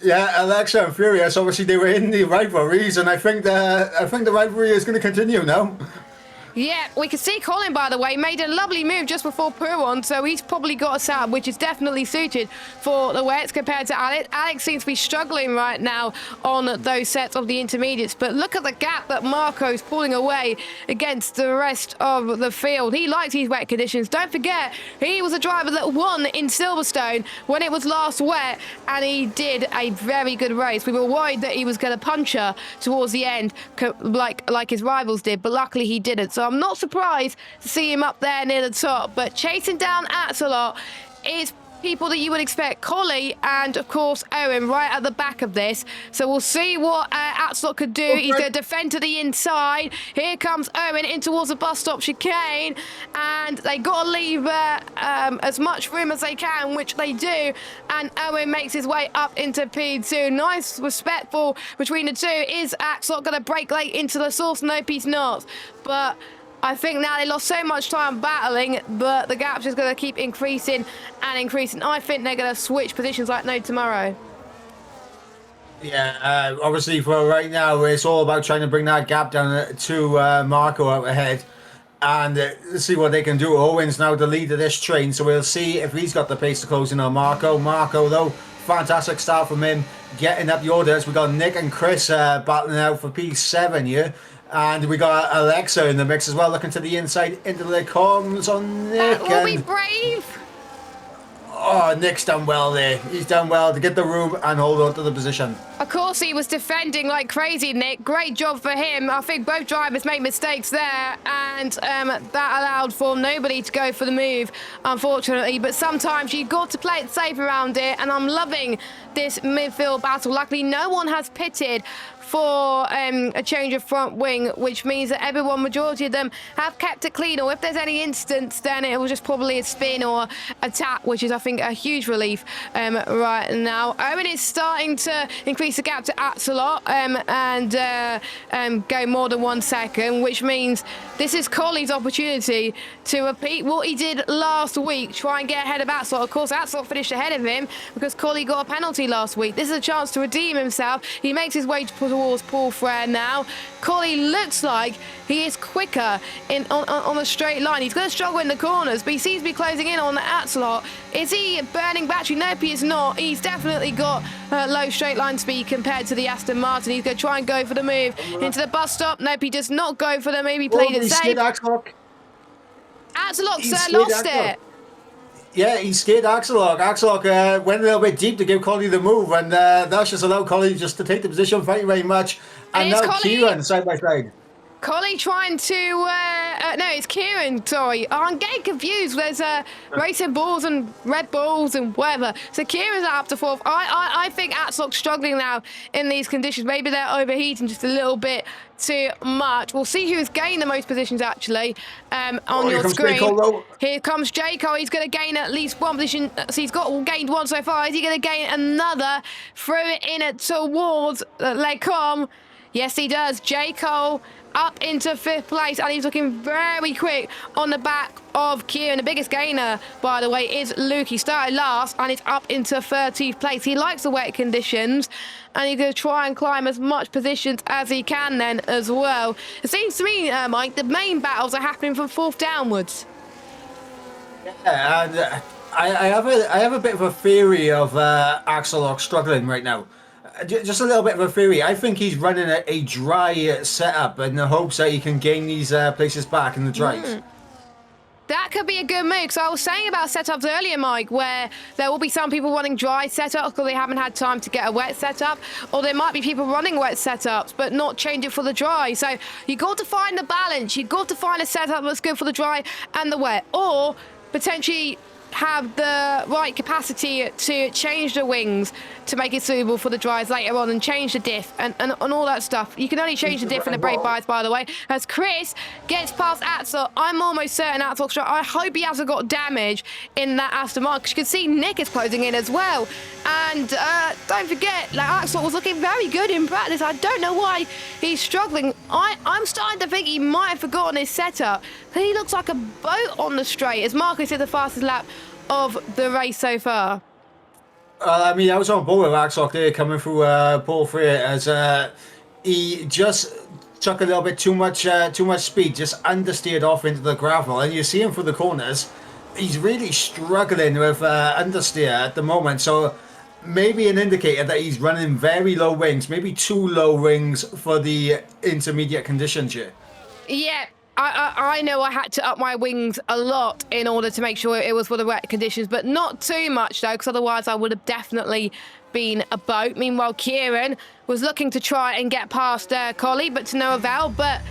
Yeah, Alexa and Furious, obviously they were in the rivalries, and I think the rivalry is going to continue now. Yeah, we can see Colin, by the way, made a lovely move just before Puron, so he's probably got a setup which is definitely suited for the wets compared to Alex. Alex seems to be struggling right now on those sets of the intermediates, but look at the gap that Marco's pulling away against the rest of the field. He likes these wet conditions. Don't forget, he was a driver that won in Silverstone when it was last wet, and he did a very good race. We were worried that he was going to puncture towards the end like his rivals did, but luckily he didn't. So I'm not surprised to see him up there near the top, but chasing down Axelot is people that you would expect. Collie and, of course, Owen right at the back of this. So we'll see what Axelot could do. He's going to defend to the inside. Here comes Owen in towards the bus stop chicane, and they got to leave as much room as they can, which they do, and Owen makes his way up into P2. Nice, respectful between the two. Is Axelot going to break late into the source? Nope, he's not. But I think now they lost so much time battling, but the gap's just going to keep increasing and increasing. I think they're going to switch positions like no tomorrow. Yeah, obviously for right now, it's all about trying to bring that gap down to Marco out ahead, and see what they can do. Owen's now the lead of this train, so we'll see if he's got the pace to close in on Marco. Marco, though, fantastic start from him, getting up the orders. We got Nick and Chris battling out for P7 here. And we got Alexa in the mix as well, looking to the inside into the comms on Nick. Will be brave. Oh, Nick's done well there. He's done well to get the room and hold on to the position. Of course, he was defending like crazy, Nick. Great job for him. I think both drivers made mistakes there, and that allowed for nobody to go for the move, unfortunately. But sometimes you've got to play it safe around it, and I'm loving this midfield battle. Luckily, no one has pitted for a change of front wing, which means that everyone, majority of them, have kept it clean, or if there's any instance, then it was just probably a spin or a tap, which is, I think, a huge relief right now. Owen is starting to increase the gap to Axelot and go more than 1 second, which means this is Collie's opportunity to repeat what he did last week, try and get ahead of Axelot. Of course, Axelot finished ahead of him because Collie got a penalty last week. This is a chance to redeem himself. He makes his way towards Paul Frere now. Collie looks like he is quicker on a straight line. He's going to struggle in the corners, but he seems to be closing in on the Axelot. Is he burning battery? Nope, he is not. He's definitely got low straight line speed compared to the Aston Martin. He's going to try and go for the move into the bus stop. Nope, he does not go for the move. He played it safe. Axelot Lost it. Yeah, he scared Axelot. Axelot went a little bit deep to give Collie the move, and that's just allowed Collie just to take the position. Thank you very much. And now Kieran side by side. Collie trying to, no, it's Kieran, sorry. I'm getting confused. There's racing balls and red balls and whatever. So Kieran's up to fourth. I think Atslok's struggling now in these conditions. Maybe they're overheating just a little bit too much. We'll see who's gained the most positions, actually, on your screen. Here comes Jaco. He's going to gain at least one position. So he's gained one so far. Is he going to gain another? Throw it in towards Lecom. Yes, he does. Jaco up into 5th place, and he's looking very quick on the back of Kieran. The biggest gainer, by the way, is Luke. He started last, and it's up into 13th place. He likes the wet conditions, and he's going to try and climb as much positions as he can then as well. It seems to me, Mike, the main battles are happening from 4th downwards. Yeah, and I have a bit of a theory of Axelok struggling right now. Just a little bit of a theory. I think he's running a dry setup in the hopes that he can gain these places back in the dries. That could be a good move. So I was saying about setups earlier, Mike, where there will be some people running dry setups because they haven't had time to get a wet setup, or there might be people running wet setups but not change it for the dry. So you got to find the balance. You got to find a setup that's good for the dry and the wet, or potentially have the right capacity to change the wings to make it suitable for the dries later on, and change the diff and all that stuff. You can only change the diff in the brake bias, by the way. As Chris gets past Axel, I'm almost certain Axel's shot. I hope he hasn't got damage in that Aston Martin, because you can see Nick is closing in as well. And don't forget, like, Axel was looking very good in practice. I don't know why he's struggling. I'm starting to think he might have forgotten his setup. He looks like a boat on the straight, as Marcus did the fastest lap of the race so far. I mean, I was on board with Axel there coming through pole 3, as he just took a little bit too much speed, just understeered off into the gravel, and you see him through the corners. He's really struggling with understeer at the moment, so maybe an indicator that he's running very low wings, maybe too low wings for the intermediate conditions here. Yeah. I know I had to up my wings a lot in order to make sure it was for the wet conditions, but not too much, though, because otherwise I would have definitely been a boat. Meanwhile, Kieran was looking to try and get past Collie, but to no avail. But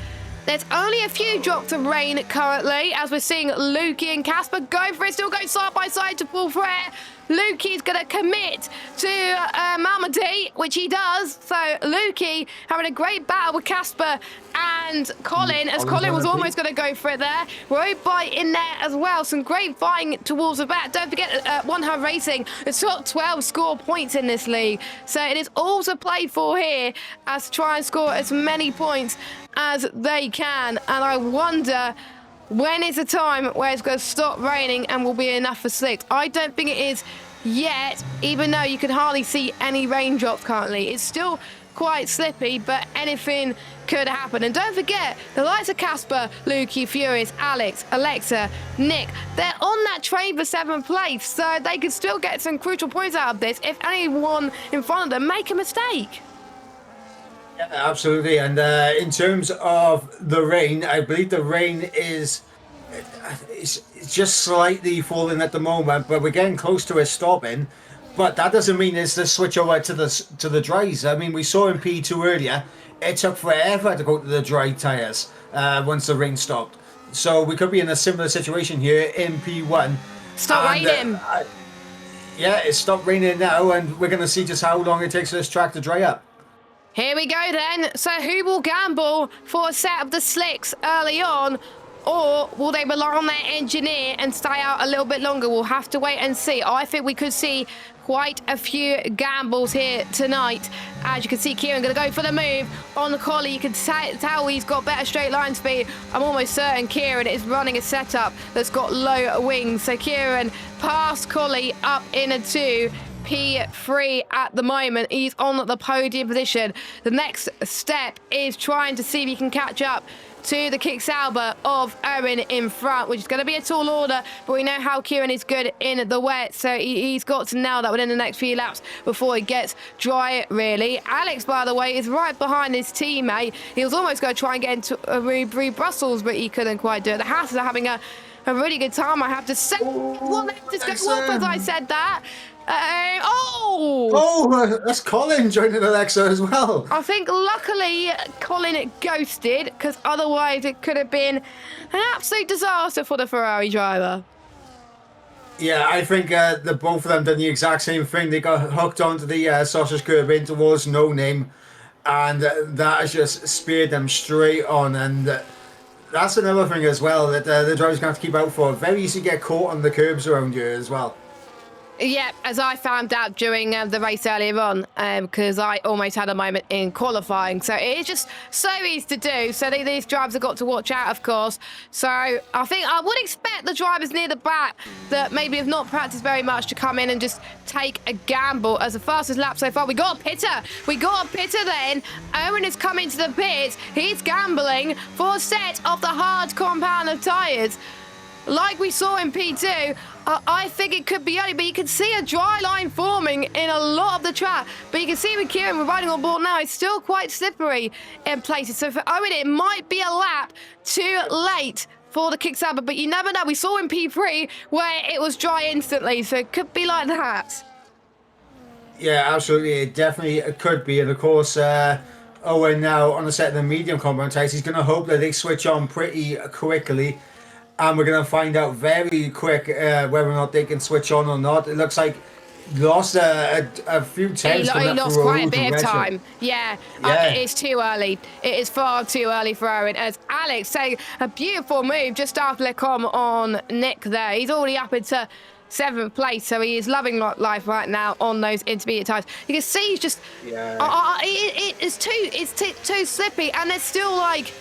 there's only a few drops of rain currently, as we're seeing Lukey and Casper go for it, still going side by side to pull for air. Lukey's going to commit to Malmedy, which he does. So Lukey having a great battle with Casper and Colin, as Colin was almost going to go for it there. Road bite in there as well. Some great fighting towards the back. Don't forget, One Hub Racing, the top 12 score points in this league. So it is all to play for here, as to try and score as many points as they can. And I wonder, when is the time where it's going to stop raining and will be enough for slicks? I don't think it is yet, even though you can hardly see any raindrops currently. It's still quite slippy, but anything could happen. And don't forget, the likes of Casper, Lukey, Furious, Alex, Alexa, Nick, they're on that train for 7th place, so they could still get some crucial points out of this if anyone in front of them make a mistake. Yeah, absolutely. And in terms of the rain, I believe the rain is it's just slightly falling at the moment, but we're getting close to it stopping. But that doesn't mean it's the switch over to the dries. I mean, we saw in P2 earlier, it took forever to go to the dry tyres once the rain stopped. So we could be in a similar situation here in P1. Stop raining. Yeah, it's stopped raining now, and we're going to see just how long it takes for this track to dry up. Here we go then. So who will gamble for a set of the slicks early on? Or will they rely on their engineer and stay out a little bit longer? We'll have to wait and see. I think we could see quite a few gambles here tonight. As you can see, Kieran going to go for the move on the collie. You can tell he's got better straight line speed. I'm almost certain Kieran is running a setup that's got low wings. So Kieran past collie up into P3 at the moment. He's on the podium position. The next step is trying to see if he can catch up to the kick Sauber of Owen in front, which is going to be a tall order, but we know how Kieran is good in the wet, so he's got to nail that within the next few laps before he gets dry, really. Alex, by the way, is right behind his teammate. He was almost going to try and get into Brussels, but he couldn't quite do it. The Hatters are having a really good time, I have to say. Well, let's just go off as I said that. That's Colin joining Alexa as well. I think luckily Colin ghosted, because otherwise it could have been an absolute disaster for the Ferrari driver. Yeah, I think the both of them done the exact same thing. They got hooked onto the sausage curb in towards No Name, and that has just speared them straight on. And that's another thing as well that the driver's going to have to keep out for. Very easy to get caught on the curbs around here as well. Yeah, as I found out during the race earlier on, because I almost had a moment in qualifying. So it is just so easy to do. So these drivers have got to watch out, of course. So I think I would expect the drivers near the back that maybe have not practiced very much to come in and just take a gamble. As the fastest lap so far, we got a pitter. We got a pitter then. Owen has come into the pits. He's gambling for a set of the hard compound of tyres. Like we saw in P2, I think it could be early, but you can see a dry line forming in a lot of the track. But you can see with Kieran, we're riding on board now, it's still quite slippery in places. So for Owen, it might be a lap too late for the kick-sabber, but you never know. We saw in P3 where it was dry instantly, so it could be like that. Yeah, absolutely. It definitely could be. And of course, Owen now on the set of the medium compound tyres, he's going to hope that they switch on pretty quickly. And we're going to find out very quick whether or not they can switch on or not. It looks like he lost a few tenths. He lost quite a bit of time. Yeah, it is too early. It is far too early for Owen. As Alex saying, a beautiful move just after Lecom on Nick there. He's already up into 7th place, so he is loving life right now on those intermediate tyres. You can see he's just... Yeah. It's too slippy, and there's still like...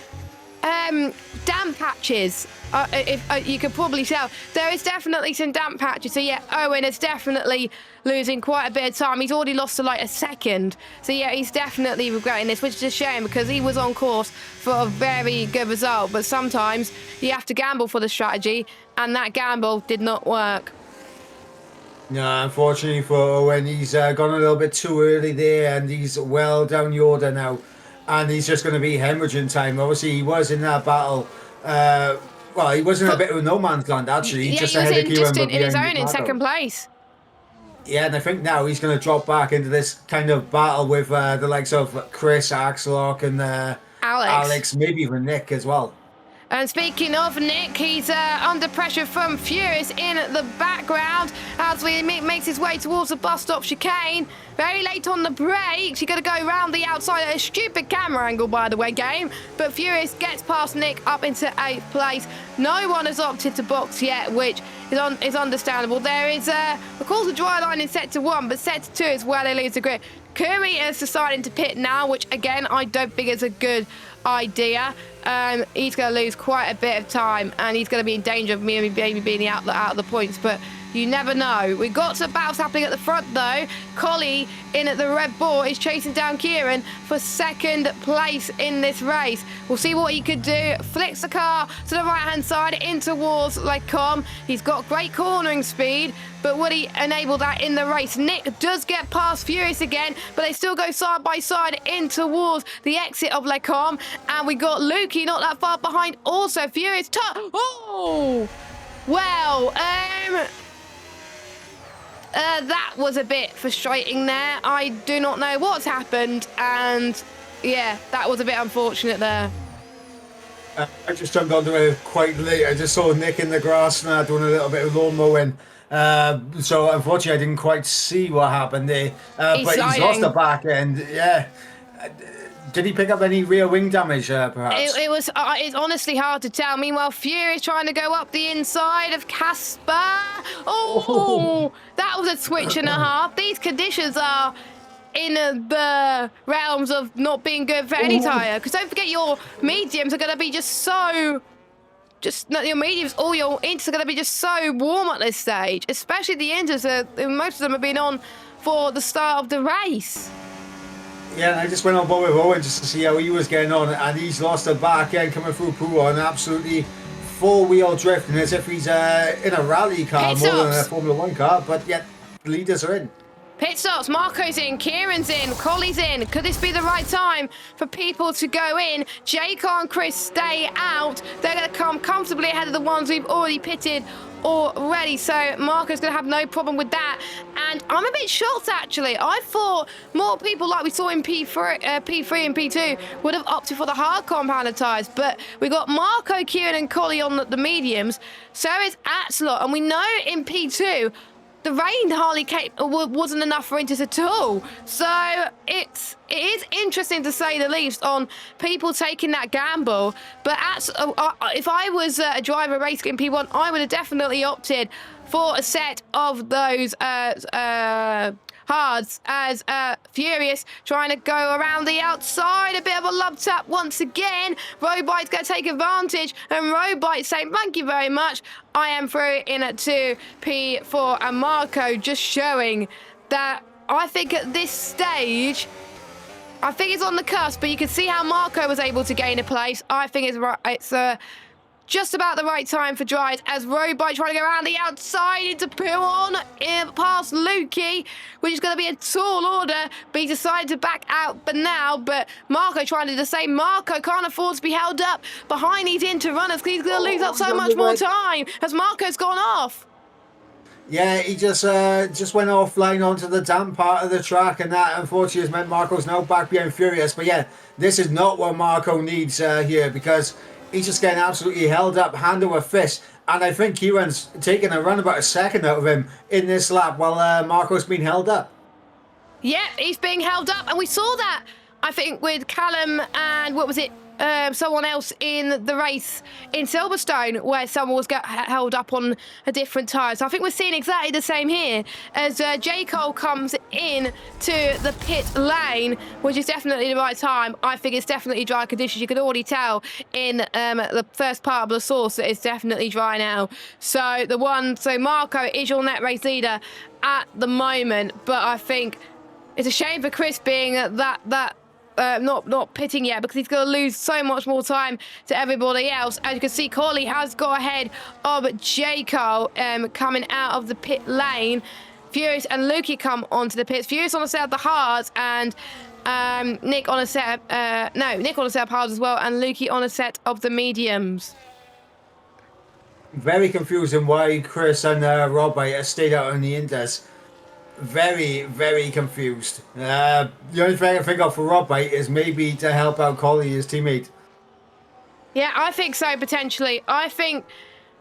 damp patches. If you could probably tell, there is definitely some damp patches. So yeah, Owen is definitely losing quite a bit of time. He's already lost to like a second. So yeah, he's definitely regretting this, which is a shame because he was on course for a very good result. But sometimes you have to gamble for the strategy, and that gamble did not work. No, unfortunately for Owen, he's gone a little bit too early there, and he's well down the order now. And he's just going to be hemorrhaging time. Obviously, he was in that battle. Well, he was in a bit of a no man's land, actually. Yeah, just he was ahead of just Kieran, in his own in second place. Yeah, and I think now he's going to drop back into this kind of battle with the likes of Chris, Axelock, and Alex, maybe even Nick as well. And speaking of Nick, he's under pressure from Furious in the background as he makes his way towards the bus stop chicane. Very late on the brakes. You're going to go around the outside. A stupid camera angle, by the way, game. But Furious gets past Nick up into 8th place. No one has opted to box yet, which is understandable. There is, of course, a dry line in sector 1, but sector 2 is where they lose the grip. Curry is deciding to pit now, which, again, I don't think is a good idea. He's going to lose quite a bit of time, and he's going to be in danger of maybe being out of the points, but you never know. We've got some battles happening at the front, though. Collie in at the Red Bull is chasing down Kieran for 2nd place in this race. We'll see what he could do. Flicks the car to the right-hand side in towards Lecom. He's got great cornering speed, but would he enable that in the race? Nick does get past Furious again, but they still go side by side in towards the exit of Lecom. And we got Lukey not that far behind. Also, Furious... Oh! Well, that was a bit frustrating there. I do not know what's happened, and yeah, that was a bit unfortunate there. I just jumped onto it quite late. I just saw Nick in the grass now doing a little bit of lawn mowing. So unfortunately, I didn't quite see what happened there. But he's lost the back end. Yeah. Did he pick up any rear wing damage, perhaps? It's honestly hard to tell. Meanwhile, Fury is trying to go up the inside of Casper. Oh, that was a switch and a half. These conditions are in the realms of not being good for any tyre. Because don't forget, your mediums are going to be your mediums or your inters are going to be just so warm at this stage. Especially the inters, most of them have been on for the start of the race. Yeah, and I just went on board with Owen just to see how he was getting on, and he's lost the back end coming through Pooh on absolutely four-wheel drifting as if he's in a rally car more than a Formula 1 car, but yet the leaders are in. Pit stops, Marco's in, Kieran's in, Collie's in. Could this be the right time for people to go in? Jake and Chris stay out. They're going to come comfortably ahead of the ones we've already pitted already. So Marco's going to have no problem with that. And I'm a bit shocked, actually. I thought more people, like we saw in P3 and P2, would have opted for the hard compounder tyres. But we got Marco, Kieran and Collie on the mediums. So is Atslot. And we know in P2, the rain hardly wasn't enough for Inters at all. So it is interesting, to say the least, on people taking that gamble. But if I was a driver racing in P1, I would have definitely opted for a set of those hards, as Furious trying to go around the outside. A bit of a love tap once again. Robite's going to take advantage, and Robite saying thank you very much. I am through in at 2 P4, and Marco just showing that I think at this stage, I think it's on the cusp, but you can see how Marco was able to gain a place. I think it's just about the right time for Dries, as Robite trying to go around the outside into Piron past Lukey, which is going to be a tall order, but he decided to back out for now. But Marco trying to do the same. Marco can't afford to be held up behind these Inter runners, because he's going to lose up so much more time as Marco's gone off. Yeah, he just went offline onto the damp part of the track, and that unfortunately has meant Marco's now back behind Furious. But yeah, this is not what Marco needs here, because he's just getting absolutely held up hand over fist. And I think Kieran's taking around about a second out of him in this lap while Marco's being held up. Yeah, he's being held up. And we saw that, I think, with Callum and, what was it, someone else in the race in Silverstone, where someone was held up on a different tyre. So I think we're seeing exactly the same here, as J. Cole comes in to the pit lane, which is definitely the right time. I think it's definitely dry conditions. You can already tell in the first part of the source that it's definitely dry now. So Marco is your net race leader at the moment, but I think it's a shame for Chris being not pitting yet, because he's going to lose so much more time to everybody else. As you can see, Corley has got ahead of J-Cole coming out of the pit lane. Furious and Lukey come onto the pits. Furious on a set of the hards, and Nick on a set of hards as well, and Lukey on a set of the mediums. Very confusing why Chris and Robite stayed out on the Inters. Very, very confused. The only thing I can think of for Robite is maybe to help out Collie, his teammate. Yeah, I think so, potentially. I think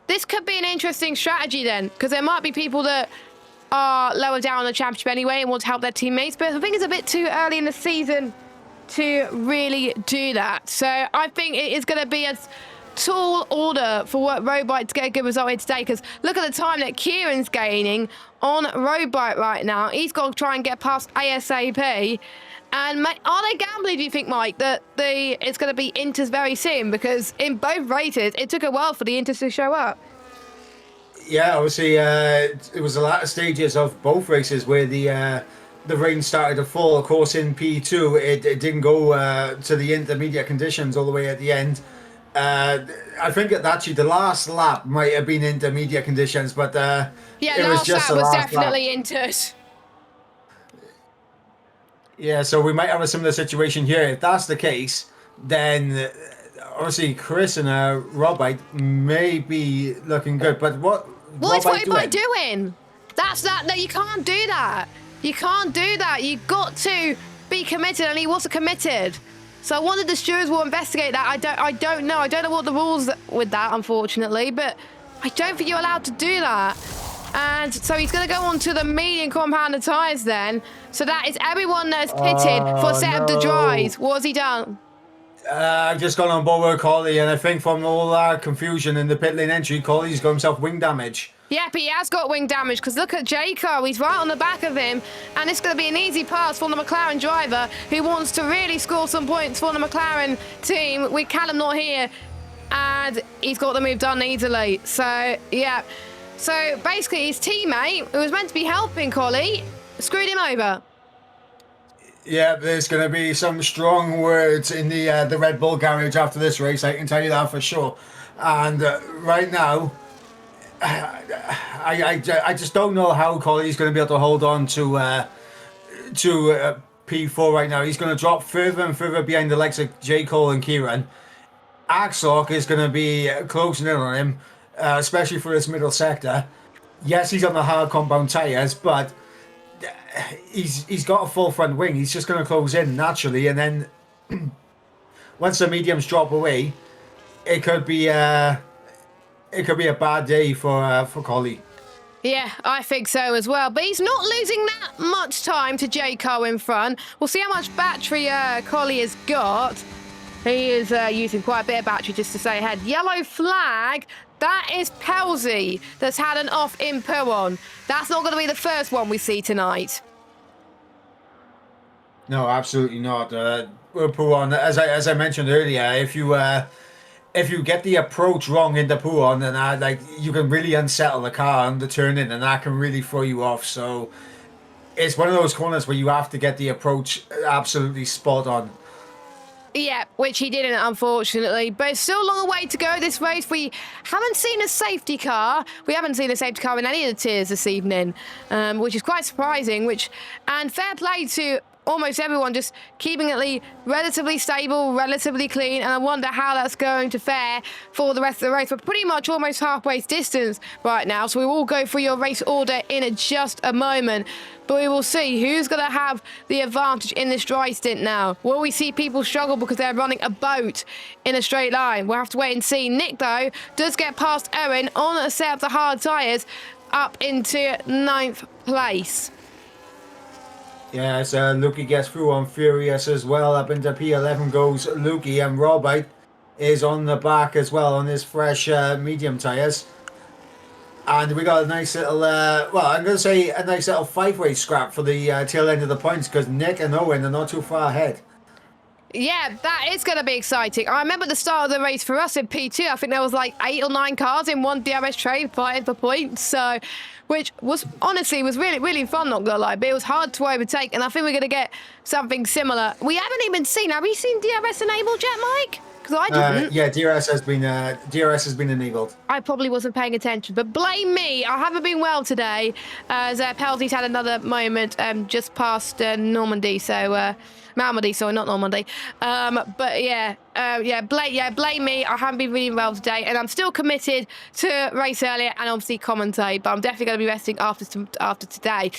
this could be an interesting strategy then, because there might be people that are lower down on the championship anyway and want to help their teammates, but I think it's a bit too early in the season to really do that. So I think it is going to be a tall order for what Robite to get a good result here today, because look at the time that Kieran's gaining on Robite right now. He's got to try and get past ASAP. And are they gambling, do you think, Mike, that it's going to be Inters very soon? Because in both races, it took a while for the Inters to show up. Yeah, obviously, it was the latter stages of both races where the rain started to fall. Of course, in P2, it didn't go to the intermediate conditions all the way at the end. I think that actually the last lap might have been intermediate conditions, but yeah, it was just lap the was last definitely lap. Inters. Yeah, so we might have a similar situation here. If that's the case, then obviously Chris and Robite may be looking good. But what is Robite doing? No, you can't do that. You can't do that. You've got to be committed, and he wasn't committed. So I wonder the stewards will investigate that. I don't know. I don't know what the rules with that, unfortunately, but I don't think you're allowed to do that. And so he's going to go on to the medium compounded tyres then. So that is everyone that has pitted for a set of the dries. What has he done? I've just gone on board with Collie, and I think from all that confusion in the pit lane entry, Collie's got himself wing damage. Yep, he has got wing damage, because look at J-Cole. He's right on the back of him, and it's going to be an easy pass for the McLaren driver who wants to really score some points for the McLaren team with Callum not here, and he's got the move done easily. So, yeah. So, basically, his teammate, who was meant to be helping Collie, screwed him over. Yeah, there's going to be some strong words in the Red Bull garage after this race, I can tell you that for sure. And right now, I just don't know how Collie's going to be able to hold on to P4 right now. He's going to drop further and further behind the likes of J. Cole and Kieran. Axlock is going to be closing in on him. especially for his middle sector. Yes, he's on the hard compound tyres, but he's got a full front wing. He's just going to close in naturally, and then once the mediums drop away, it could be a bad day for Collie. Yeah, I think so as well. But he's not losing that much time to J. Cole in front. We'll see how much battery Collie has got. He is using quite a bit of battery just to stay ahead. Yellow flag. That is Pelzy that's had an off in Puon. That's not going to be the first one we see tonight. No, absolutely not. Puon, as I mentioned earlier, if you get the approach wrong into Puon, then you can really unsettle the car on the turn-in, and that can really throw you off. So it's one of those corners where you have to get the approach absolutely spot on. Yeah, which he didn't, unfortunately. But it's still a long way to go this race. We haven't seen a safety car. We haven't seen a safety car in any of the tiers this evening, which is quite surprising. And fair play to almost everyone, just keeping it relatively stable, relatively clean, and I wonder how that's going to fare for the rest of the race. We're pretty much almost halfway distance right now, so we will go through your race order in just a moment. But we will see who's going to have the advantage in this dry stint now. Will we see people struggle because they're running a boat in a straight line? We'll have to wait and see. Nick, though, does get past Owen on a set of the hard tyres up into 9th place. Yes, Lukey gets through on Furious as well. Up into P11 goes Lukey, and Robite is on the back as well on his fresh medium tyres. And we got a nice little, well, I'm going to say a nice little 5-way scrap for the tail end of the points, because Nick and Owen are not too far ahead. Yeah, that is going to be exciting. I remember the start of the race for us in P2. I think there was like 8 or 9 cars in one DRS train fighting for points. So, which was honestly was really, really fun, not gonna lie. But it was hard to overtake, and I think we're going to get something similar. We haven't even seen. Have you seen DRS enabled yet, Mike? Because I didn't. Yeah, DRS has been enabled. I probably wasn't paying attention, but blame me. I haven't been well today, as Pelzy's had another moment just past Normandy. So. Malmedy, sorry, not Normandy. But blame me. I haven't been really well today, and I'm still committed to race earlier and obviously commentate, but I'm definitely going to be resting after today.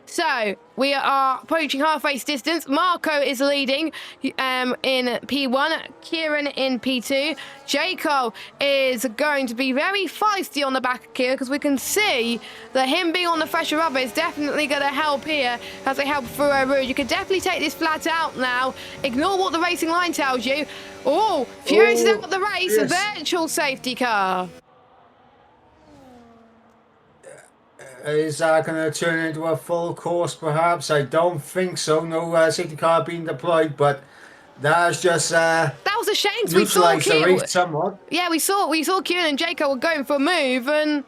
So we are approaching half race distance. Marco is leading in P1, Kieran in P2. J. Cole is going to be very feisty on the back of Kieran, because we can see that him being on the fresher rubber is definitely going to help here as they help through a route. You can definitely take this flat out now. Ignore what the racing line tells you. Oh, Furious is out of the race. Yes. A virtual safety car. Is that going to turn into a full course, perhaps? I don't think so. No safety car being deployed, but that's just that was a shame. We saw somewhat. Yeah, we saw Kieran and Jacob were going for a move, and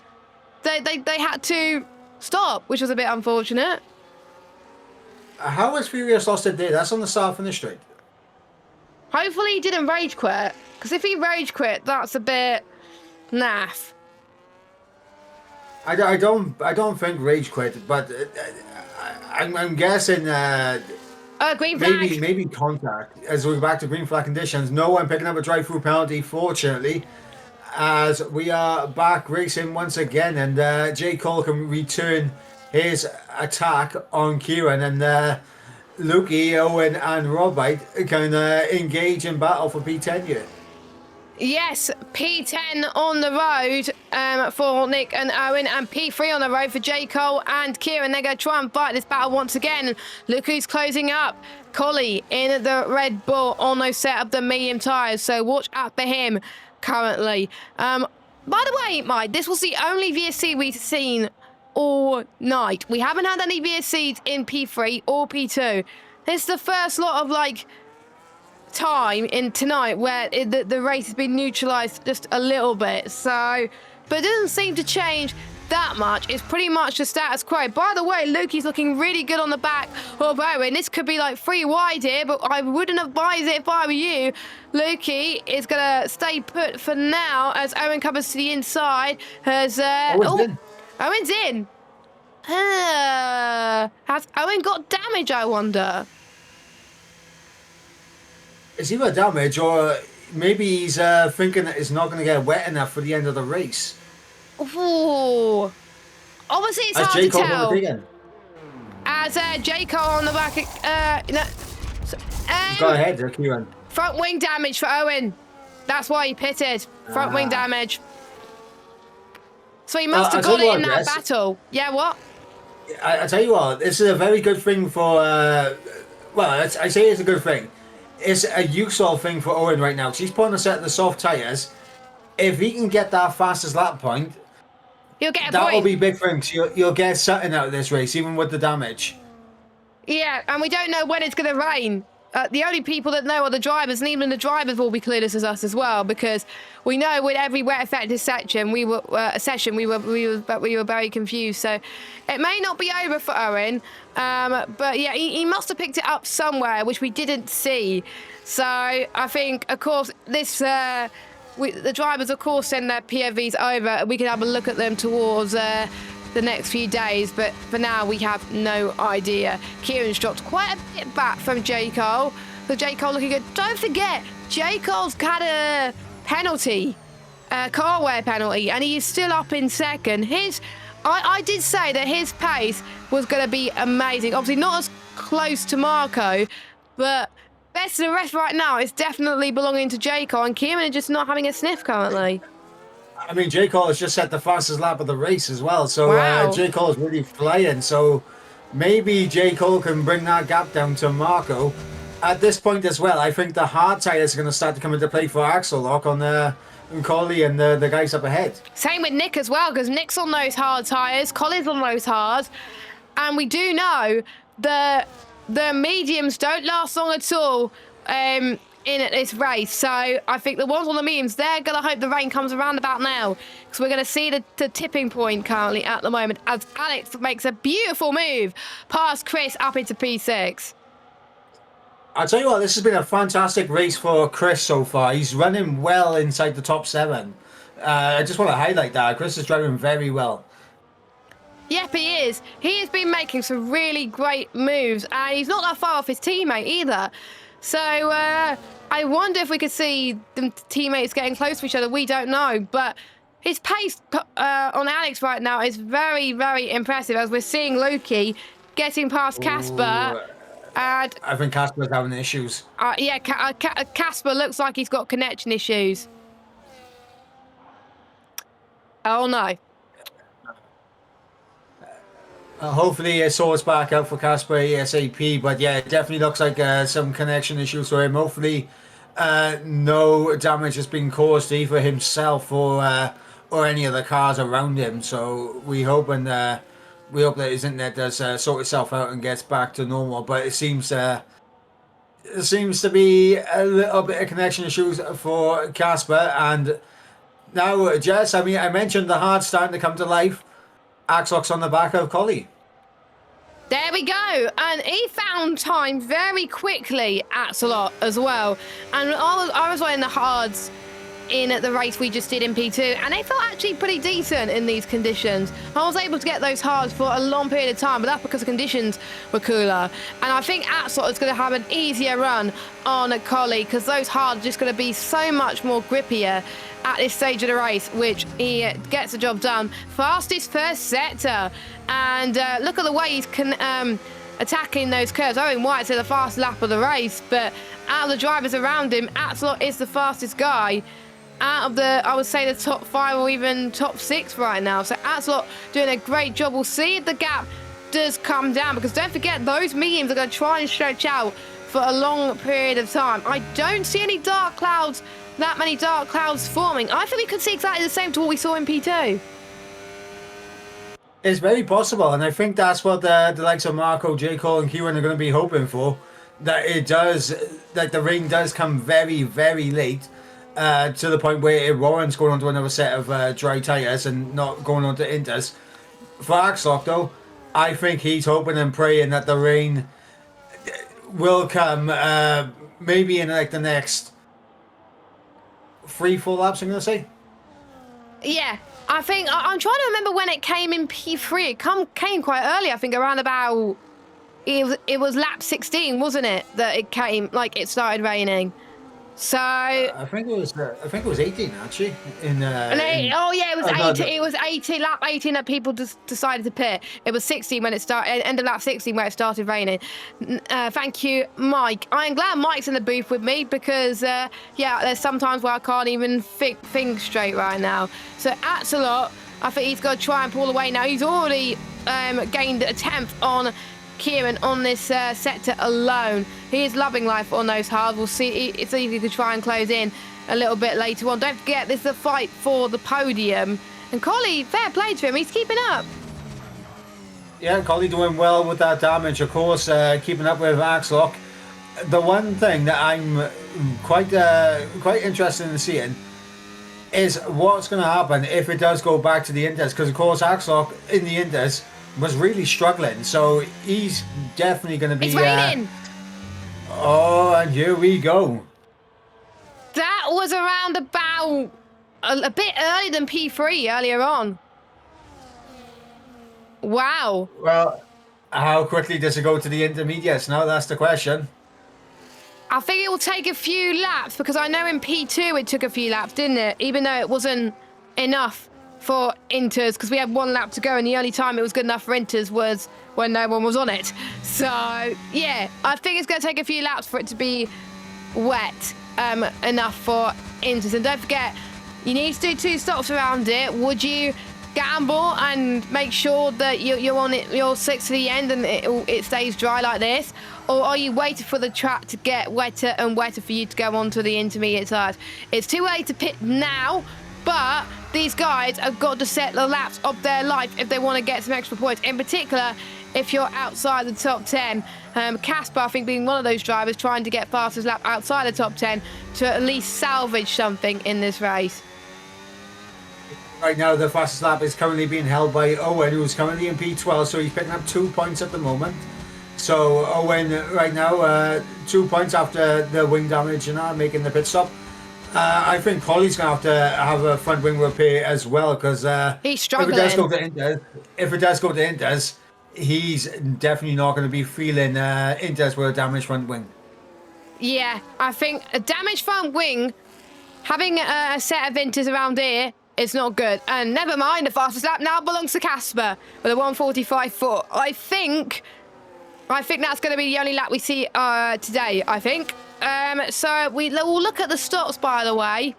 they had to stop, which was a bit unfortunate. How has Furious lost it there? That's on the start finish straight. Hopefully he didn't rage quit, because if he rage quit, that's a bit naff. I don't think rage quit, but I'm guessing green flag. maybe contact as we're back to green flag conditions. No one picking up a drive-through penalty, fortunately, as we are back racing once again, and J. Cole can return his attack on Kieran, and Lukey, Owen and Robite can engage in battle for P10 here. Yes, P10 on the road for Nick and Owen, and P3 on the road for J. Cole and Kieran. They're going to try and fight this battle once again. Look who's closing up. Collie in the Red Bull, almost set up the medium tyres, so watch out for him currently. By the way, Mike, this was the only VSC we've seen all night. We haven't had any VSCs in P3 or P2. This is the first lot of time in tonight where the race has been neutralized just a little bit, so but it doesn't seem to change that much. It's pretty much the status quo. By the way, Lukey's looking really good on the back of Owen. This could be 3 wide here, but I wouldn't advise it if I were you. Lukey is gonna stay put for now as Owen comes to the inside. Owen's in. Has Owen got damage, I wonder? It's either damage or maybe he's thinking that it's not going to get wet enough for the end of the race. Ooh. Obviously, it's As hard J. to Cole on the tell. big end. As J. Cole on the back. Go ahead, Kieran. Front wing damage for Owen. That's why he pitted. Front wing damage. So he must have got it in that battle. Yeah, what? I tell you what, this is a very good thing for. Well, I say it's a good thing. It's a useful thing for Owen right now. She's putting a set of the soft tyres. If he can get that fastest lap point, he'll get a that point. will be big for him. You'll get something out of this race, even with the damage. Yeah, and we don't know when it's going to rain. The only people that know are the drivers, and even the drivers will be clueless as us as well, because we know with every wet affected section we were very confused. So it may not be over for Owen, but yeah, he must have picked it up somewhere, which we didn't see. So I think, of course, this the drivers, of course, send their POVs over. We can have a look at them towards the next few days, but for now we have no idea. Kieran's dropped quite a bit back from J. Cole. So J. Cole looking good. Don't forget, J. Cole's had a penalty, a car wear penalty, and he is still up in second. I did say that his pace was going to be amazing. Obviously not as close to Marco, but best of the rest right now is definitely belonging to J. Cole, and Kieran is just not having a sniff currently. I mean, J. Cole has just set the fastest lap of the race as well. So wow. J. Cole is really flying. So maybe J. Cole can bring that gap down to Marco. At this point as well, I think the hard tyres are going to start to come into play for Axel Lock on Collie and the guys up ahead. Same with Nick as well, because Nick's on those hard tyres, Collie's on those hard. And we do know the mediums don't last long at all. In this race, so I think the ones on the mediums, they're gonna hope the rain comes around about now, because we're gonna see the tipping point currently at the moment as Alex makes a beautiful move past Chris up into P6. I'll tell you what, this has been a fantastic race for Chris so far. He's running well inside the top 7. I just want to highlight that Chris is driving very well. Yep, he is. He has been making some really great moves, and he's not that far off his teammate either. So I wonder if we could see the teammates getting close to each other. We don't know, but his pace on Alex right now is very, very impressive, as we're seeing Loki getting past Casper. And I think Casper's having issues. Yeah, Casper looks like he's got connection issues. Oh no. Hopefully it sorts back out for Casper ASAP, but yeah, it definitely looks like some connection issues for him. Hopefully no damage has been caused either himself or any of the cars around him. So we hope that his internet does sort itself out and gets back to normal. But it seems to be a little bit of connection issues for Casper. And now, Jess, I mean, I mentioned the hard starting to come to life. Axlock's on the back of Collie. There we go, and he found time very quickly, Axelot, as well. And I was in the hards in the race we just did in P2, and they felt actually pretty decent in these conditions. I was able to get those hards for a long period of time, but that's because the conditions were cooler. And I think Axelot is going to have an easier run on Collie, because those hards are just going to be so much more grippier at this stage of the race, which he gets the job done. Fastest first sector, and look at the way he's attacking those curves. Owen White's had the fast lap of the race, but out of the drivers around him, Axelot is the fastest guy out of the, I would say, the top 5 or even top 6 right now. So Axelot doing a great job. We'll see if the gap does come down, because don't forget, those mediums are going to try and stretch out for a long period of time. I don't see any dark clouds, that many dark clouds forming. I think we could see exactly the same to what we saw in P2. It's very possible, and I think that's what the likes of Marco, J. Cole, and Kieran are going to be hoping for. That the rain does come very, very late, to the point where it warrants going on to another set of dry tyres and not going on to inters. For Axlock, though, I think he's hoping and praying that the rain will come maybe in like the next 3-4 laps, I'm going to say. Yeah, I think, I'm trying to remember when it came in P3. It came quite early, I think around about, it was lap 16, wasn't it, that it came, like it started raining. So I think it was 18 actually. oh yeah, it was oh, no, 18. It was 18 lap 18 that people just decided to pit. It was 16 when it started. End of lap 16 where it started raining. Thank you, Mike. I'm glad Mike's in the booth with me because yeah, there's sometimes where I can't even think straight right now. So Axelot, I think he's got to try and pull away now. He's already gained a 10th on Kieran on this sector alone. He is loving life on those hards. We'll see. It's easy to try and close in a little bit later on. Don't forget, this is a fight for the podium. And Collie, fair play to him. He's keeping up. Yeah, Collie doing well with that damage, of course, keeping up with Axlock. The one thing that I'm quite interested in seeing is what's going to happen if it does go back to the Indes, because of course Axlock in the Indes was really struggling, so he's definitely going to be. It's raining. Oh, and here we go. That was around about a bit earlier than P3 earlier on. Wow. Well, how quickly does it go to the intermediates? Now that's the question. I think it will take a few laps because I know in P2 it took a few laps, didn't it? Even though it wasn't enough for Inters because we had 1 lap to go and the only time it was good enough for Inters was when no one was on it. So, yeah, I think it's going to take a few laps for it to be wet enough for Inters. And don't forget, you need to do 2 stops around it. Would you gamble and make sure that you're on it, you're 6 to the end and it stays dry like this? Or are you waiting for the track to get wetter and wetter for you to go on to the intermediate side? It's too early to pit now, but these guys have got to set the laps of their life if they want to get some extra points. In particular, if you're outside the top 10. Casper, I think, being one of those drivers trying to get fastest lap outside the top 10 to at least salvage something in this race. Right now, the fastest lap is currently being held by Owen, who's currently in P12, so he's picking up 2 points at the moment. So Owen, right now, 2 points after the wing damage and making the pit stop. I think Collie's going to have a front wing repair as well because he's struggling. If it does go to Indes, he's definitely not going to be feeling Indes with a damaged front wing. Yeah, I think a damaged front wing, having a set of Inters around here, it's not good. And never mind, the fastest lap now belongs to Casper with a 1:45.4. I think that's going to be the only lap we see today, I think. So we'll look at the stops, by the way,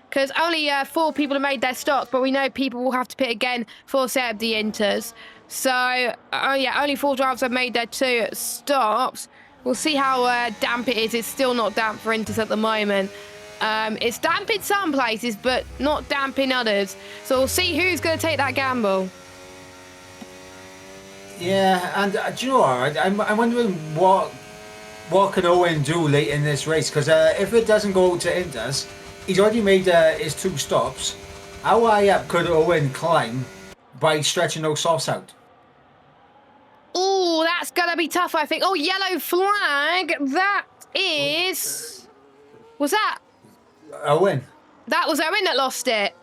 because only 4 people have made their stops, but we know people will have to pit again for a set of the Inters. So, yeah, only 4 drivers have made their 2 stops. We'll see how damp it is. It's still not damp for Inters at the moment. It's damp in some places, but not damp in others. So we'll see who's going to take that gamble. Yeah, and do you know what? I'm wondering what can Owen do late in this race? Because if it doesn't go to Indes, he's already made his 2 stops. How high up could Owen climb by stretching those softs out? Oh, that's going to be tough, I think. Oh, yellow flag. That is... Was that? Owen. That was Owen that lost it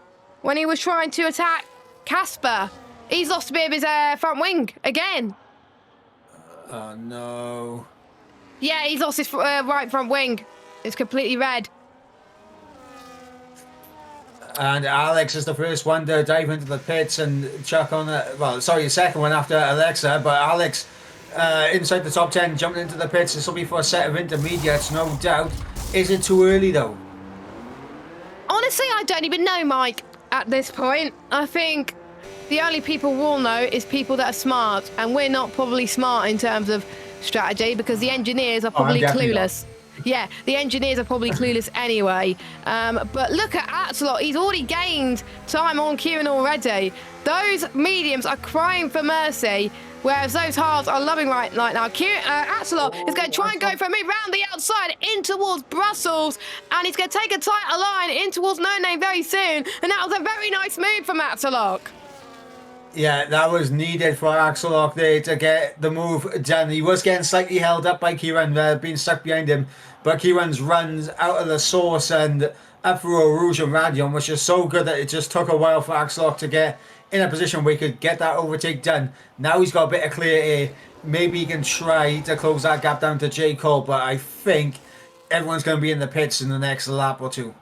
when he was trying to attack Casper. He's lost a bit of his front wing again. Oh, no. Yeah, he's lost his right front wing. It's completely red. And Alex is the first one to dive into the pits and chuck on the second one after Alexa, but Alex inside the top 10 jumping into the pits. This will be for a set of intermediates, no doubt. Is it too early though? Honestly, I don't even know, Mike, at this point. I think the only people we'll know is people that are smart, and we're not probably smart in terms of strategy because the engineers are probably clueless. Yeah, the engineers are probably clueless anyway. But look at Axelot. He's already gained time on Kieran already. Those mediums are crying for mercy, whereas those hards are loving right now. Axelot is going to try and go for a move round the outside in towards Brussels, and he's going to take a tighter line in towards No Name very soon. And that was a very nice move from Axelot. Yeah, that was needed for Axelot there to get the move done. He was getting slightly held up by Kieran, being stuck behind him. But Kieran's runs out of the source and up through a Rouge and Radion, which is so good that it just took a while for Axelot to get in a position where he could get that overtake done. Now he's got a bit of clear air. Maybe he can try to close that gap down to J. Cole, but I think everyone's going to be in the pits in the next lap or two.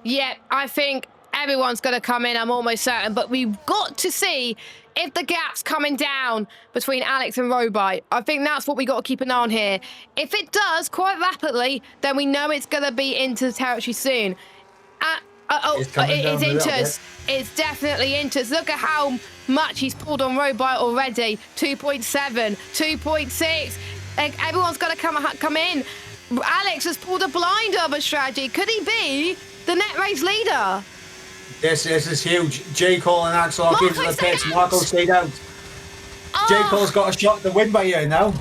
Yeah, I think everyone's going to come in, I'm almost certain. But we've got to see if the gap's coming down between Alex and Robite. I think that's what we got to keep an eye on here. If it does quite rapidly, then we know it's going to be into the territory soon. It's Inters. It's definitely Inters. Look at how much he's pulled on Robite already. 2.7, 2.6. Like, everyone's got to come in. Alex has pulled a blinder of a strategy. Could he be the net race leader? This is huge. J. Cole and Axel into the pits. Marco stayed out. J. Cole's got a shot at the win by here now.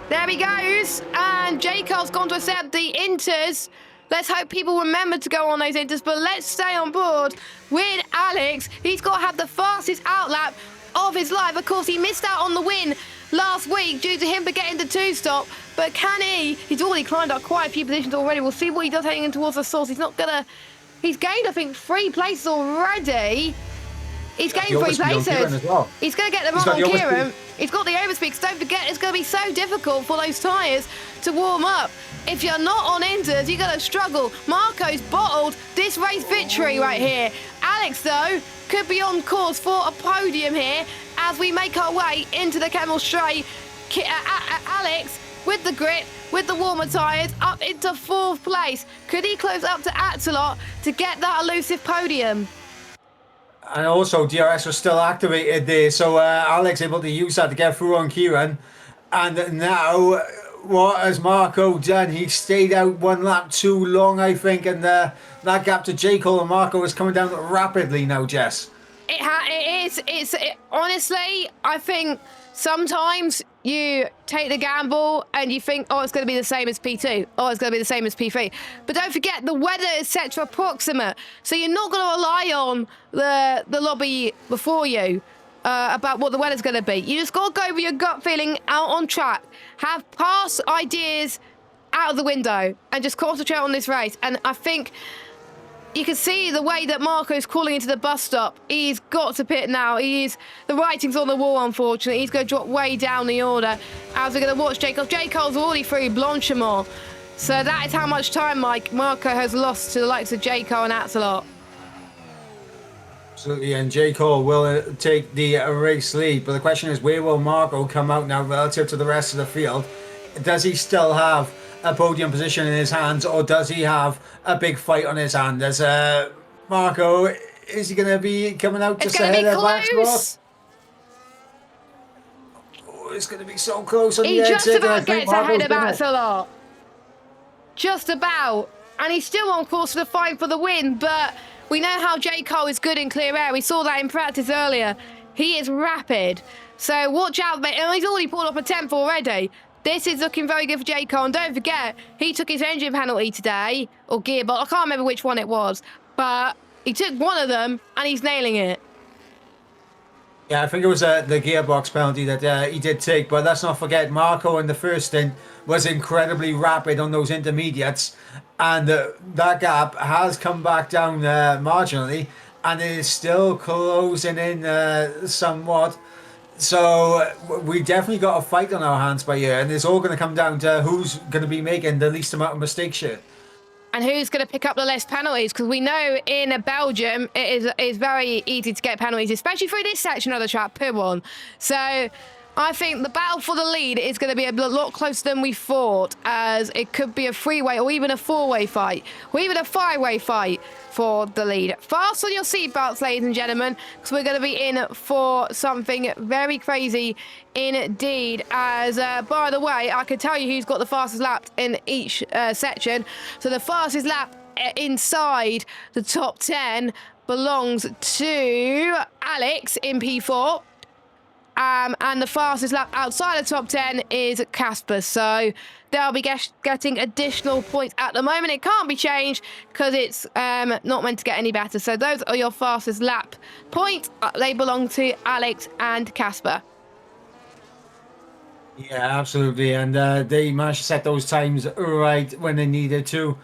There he goes. And J. Cole's gone to accept the Inters. Let's hope people remember to go on those Inters, but let's stay on board with Alex. He's got to have the fastest outlap of his life. Of course, he missed out on the win last week due to him forgetting the two-stop, but can he? He's already climbed up quite a few positions already. We'll see what he does heading in towards the source. He's not gonna... He's gained, I think, 3 places already. He's gained 3 places. Well. He's going to get the run on Kieran. He's got the overspeed. Don't forget, it's going to be so difficult for those tyres to warm up. If you're not on Inters, you're going to struggle. Marco's bottled this race victory right here. Alex, though, could be on course for a podium here as we make our way into the Kemmel Straight. Alex, with the grit, with the warmer tyres, up into 4th place. Could he close up to Axelot to get that elusive podium? And also, DRS was still activated there, so Alex able to use that to get through on Kieran. And now, what has Marco done? He stayed out 1 lap too long, I think, and that gap to J. Cole and Marco is coming down rapidly now, Jess. It is. Honestly, I think sometimes you take the gamble and you think, oh, it's going to be the same as P2. Oh, it's going to be the same as P3. But don't forget, the weather is set to approximate. So you're not going to rely on the lobby before you about what the weather's going to be. You just got to go with your gut feeling out on track. Have past ideas out of the window and just concentrate on this race. And I think... you can see the way that Marco's crawling into the bus stop. He's got to pit now. The writing's on the wall, unfortunately. He's going to drop way down the order as we're going to watch J. Cole. J. Cole's already through Blanchimont. So that is how much time Marco has lost to the likes of J. Cole and Axelot. Absolutely, and J. Cole will take the race lead. But the question is, where will Marco come out now relative to the rest of the field? Does he still have a podium position in his hands, or does he have a big fight on his hand? As Marco, is he going to be coming out just ahead of Axelot? Oh, it's going to be so close on the exit. He just about gets ahead of Axelot. Just about. And he's still on course for the fight for the win, but we know how J. Cole is good in clear air. We saw that in practice earlier. He is rapid. So watch out. And he's already pulled up a 10th already. This is looking very good for J. Cole. And don't forget, he took his engine penalty today, or gearbox. I can't remember which one it was, but he took one of them, and he's nailing it. Yeah, I think it was the gearbox penalty that he did take, but let's not forget, Marco in the first stint was incredibly rapid on those intermediates, and that gap has come back down marginally, and it is still closing in somewhat. So we definitely got a fight on our hands by here, and it's all going to come down to who's going to be making the least amount of mistakes here. And who's going to pick up the less penalties? Because we know in Belgium it is very easy to get penalties, especially through this section of the track, Piron. So I think the battle for the lead is going to be a lot closer than we thought, as it could be a 3-way or even a 4-way fight, or even a 5-way fight for the lead. Fasten your seatbelts, ladies and gentlemen, because we're going to be in for something very crazy indeed. As, by the way, I can tell you who's got the fastest lap in each section. So the fastest lap inside the top 10 belongs to Alex in P4. And the fastest lap outside the top 10 is Casper. So they'll be getting additional points. At the moment, it can't be changed because it's not meant to get any better. So those are your fastest lap points. They belong to Alex and Casper. Yeah, absolutely. And they managed to set those times right when they needed to.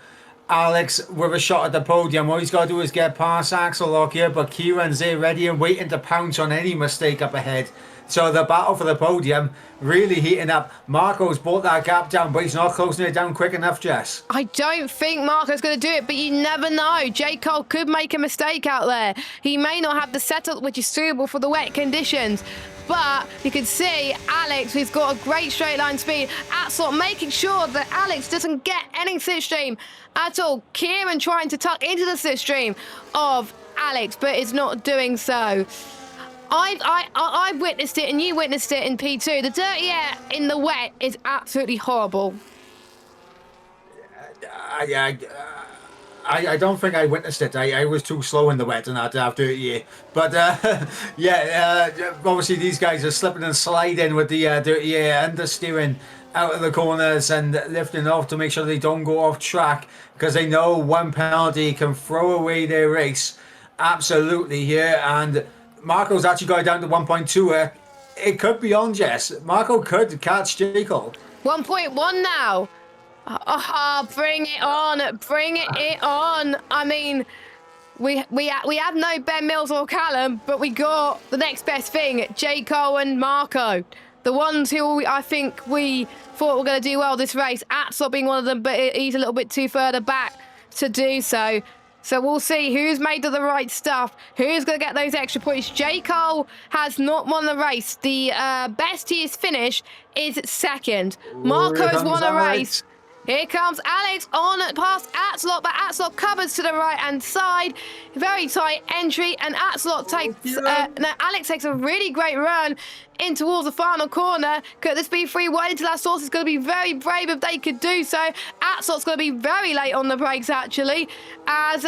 Alex with a shot at the podium. All he's got to do is get past Axelot here, but Kieran's there ready and waiting to pounce on any mistake up ahead. So the battle for the podium really heating up. Marco's brought that gap down, but he's not closing it down quick enough, Jess. I don't think Marco's going to do it, but you never know. J. Cole could make a mistake out there. He may not have the setup which is suitable for the wet conditions. But you can see Alex, who's got a great straight line speed, Axel making sure that Alex doesn't get any slipstream at all. Kieran trying to tuck into the slipstream of Alex, but is not doing so. I've witnessed it, and you witnessed it in P2. The dirty air in the wet is absolutely horrible. I don't think I witnessed it. I was too slow in the wet and that after dirty. But obviously these guys are slipping and sliding with the dirty air, understeering out of the corners and lifting off to make sure they don't go off track, because they know one penalty can throw away their race absolutely here. And Marco's actually got it down to 1.2. It could be on, Jess. Marco could catch J. Cole. 1.1 now. Bring it on. Bring it on. I mean, we have no Ben Mills or Callum, but we got the next best thing, J. Cole and Marco. The ones who I think we thought were going to do well this race. Axel being one of them, but he's a little bit too further back to do so. So we'll see who's made of the right stuff, who's going to get those extra points. J. Cole has not won the race. The best he has finished is second. Marco's won a race. Here comes Alex on past Axelot, but Axelot covers to the right-hand side. Very tight entry, and Axelot takes... now, Alex takes a really great run in towards the final corner. Could this be free wide into last source? It's going to be very brave if they could do so. Axelot's going to be very late on the brakes, actually, as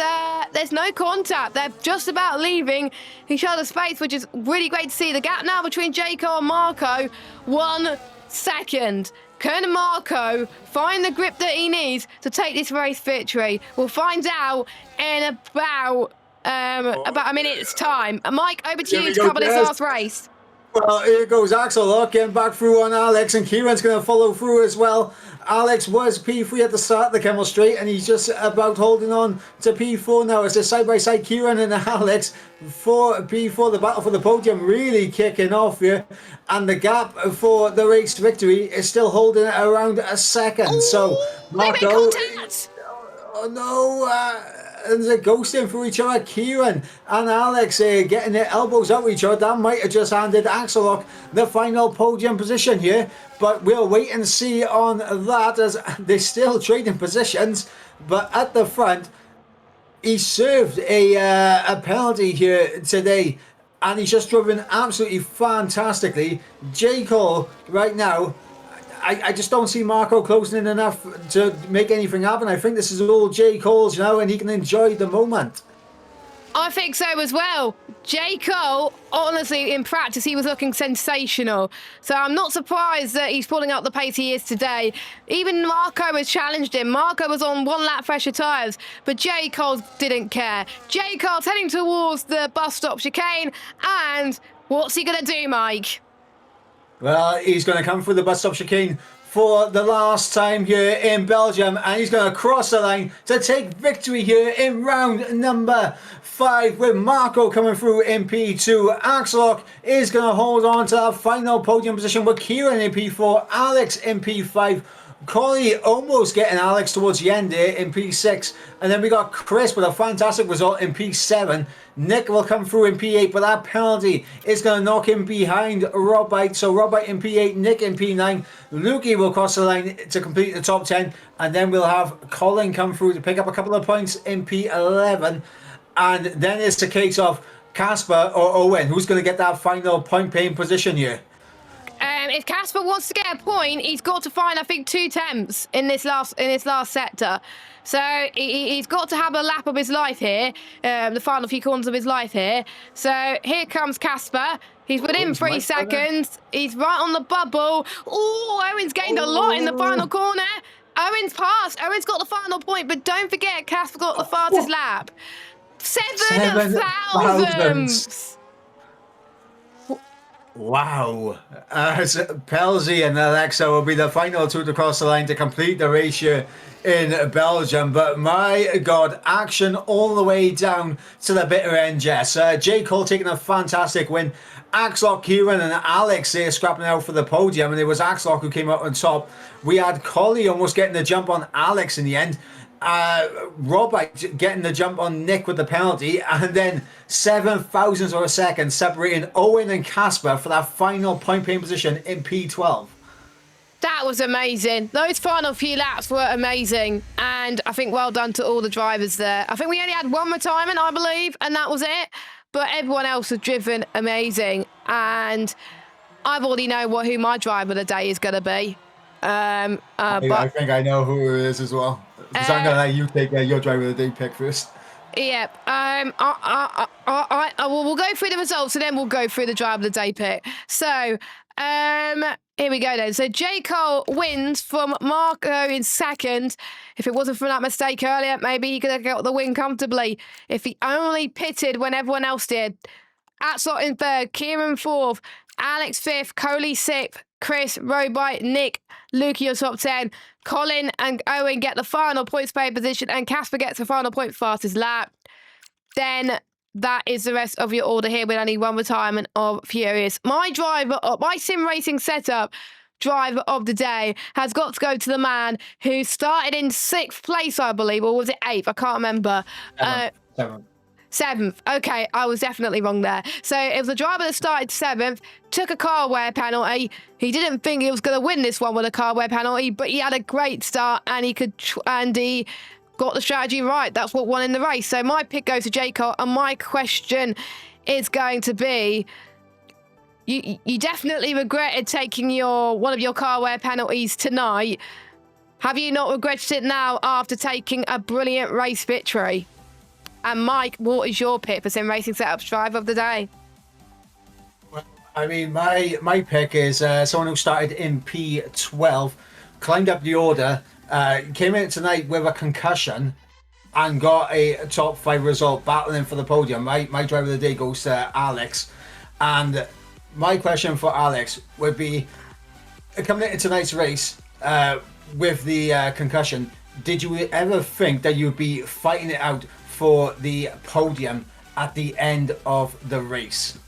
there's no contact. They're just about leaving each other's space, which is really great to see. The gap now between Jaco and Marco, 1 second. Can Marco find the grip that he needs to take this race victory? We'll find out in about a minute's time. Mike, over to you to cover this last race. Well, here goes Axel getting back through on Alex, and Kieran's going to follow through as well. Alex was P3 at the start of the Kemmel Straight, and he's just about holding on to P4 now. It's a side-by-side Kieran and Alex for P4. The battle for the podium really kicking off here, and the gap for the race victory is still holding it around a second. Ooh, so Marco, oh no, and they're ghosting for each other. Kieran and Alex getting their elbows out each other. That might have just handed Axelok the final podium position here, but we'll wait and see on that, as they're still trading positions. But at the front, he served a penalty here today, and he's just driven absolutely fantastically. J. Cole right now, I just don't see Marco closing in enough to make anything happen. I think this is all J. Cole's now, and he can enjoy the moment. I think so as well. J. Cole, honestly, in practice, he was looking sensational. So I'm not surprised that he's pulling up the pace he is today. Even Marco has challenged him. Marco was on 1 lap fresher tyres, but J. Cole didn't care. J. Cole's heading towards the bus stop chicane, and what's he going to do, Mike? Well, he's going to come through the bus stop chicane for the last time here in Belgium, and he's going to cross the line to take victory here in round number 5, with Marco coming through in P2. Axelok is going to hold on to that final podium position with Kieran in P4, Alex in P5, Collie almost getting Alex towards the end here in P6, and then we got Chris with a fantastic result in P7. Nick will come through in P8, but that penalty is going to knock him behind Robite. So Robite in P8, Nick in P9. Lukey will cross the line to complete the top 10, and then we'll have Colin come through to pick up a couple of points in P11. And then it's the case of Casper or Owen, who's going to get that final point-paying position here. If Casper wants to get a point, he's got to find, I think, 2 temps in this last sector. So he's got to have a lap of his life here, the final few corners of his life here. So here comes Casper. He's within 3 seconds. He's right on the bubble. Oh, Owen's gained a lot in the final corner. Owen's passed. Owen's got the final point, but don't forget, Casper got the fastest lap. 7,000. Wow. As Pelzi and Alexa will be the final two to cross the line to complete the race here in Belgium. But my God, action all the way down to the bitter end, Jess. J. Cole taking a fantastic win. Axlock, Kieran and Alex here scrapping out for the podium. And it was Axlock who came out on top. We had Collie almost getting the jump on Alex in the end. Robert getting the jump on Nick with the penalty, and then 7 thousandths of a second separating Owen and Casper for that final point paying position in P12. That was amazing. Those final few laps were amazing. And I think well done to all the drivers there. I think we only had one retirement, I believe, and that was it. But everyone else has driven amazing. And I've already know who my driver of the day is going to be. I think I know who it is as well. So I'm gonna let you take your driver of the day pick first. Yeah. We'll go through the results and then we'll go through the driver of the day pick. So, here we go then. So J. Cole wins from Marco in second. If it wasn't for that mistake earlier, maybe he could have got the win comfortably. If he only pitted when everyone else did. Axlot in third, Kieran fourth, Alex fifth, Coley sixth, Chris, Robite, Nick, Luke, your top 10. Colin and Owen get the final points paid position, and Casper gets the final point fastest lap. Then that is the rest of your order here with only one retirement of Furious. My sim racing setup driver of the day has got to go to the man who started in 6th place, I believe, or was it 8th? I can't remember. Seventh. Okay, I was definitely wrong there. So it was a driver that started 7th, took a car wear penalty. He didn't think he was going to win this one with a car wear penalty, but he had a great start and he got the strategy right. That's what won in the race. So my pick goes to J. Cole, and my question is going to be: you definitely regretted taking one of your car wear penalties tonight. Have you not regretted it now after taking a brilliant race victory? And Mike, what is your pick for Sim Racing Setups driver of the day? I mean, my pick is someone who started in P12, climbed up the order, came in tonight with a concussion, and got a top 5 result, battling for the podium. My driver of the day goes to Alex, and my question for Alex would be: coming into tonight's race with the concussion, did you ever think that you'd be fighting it out for the podium at the end of the race?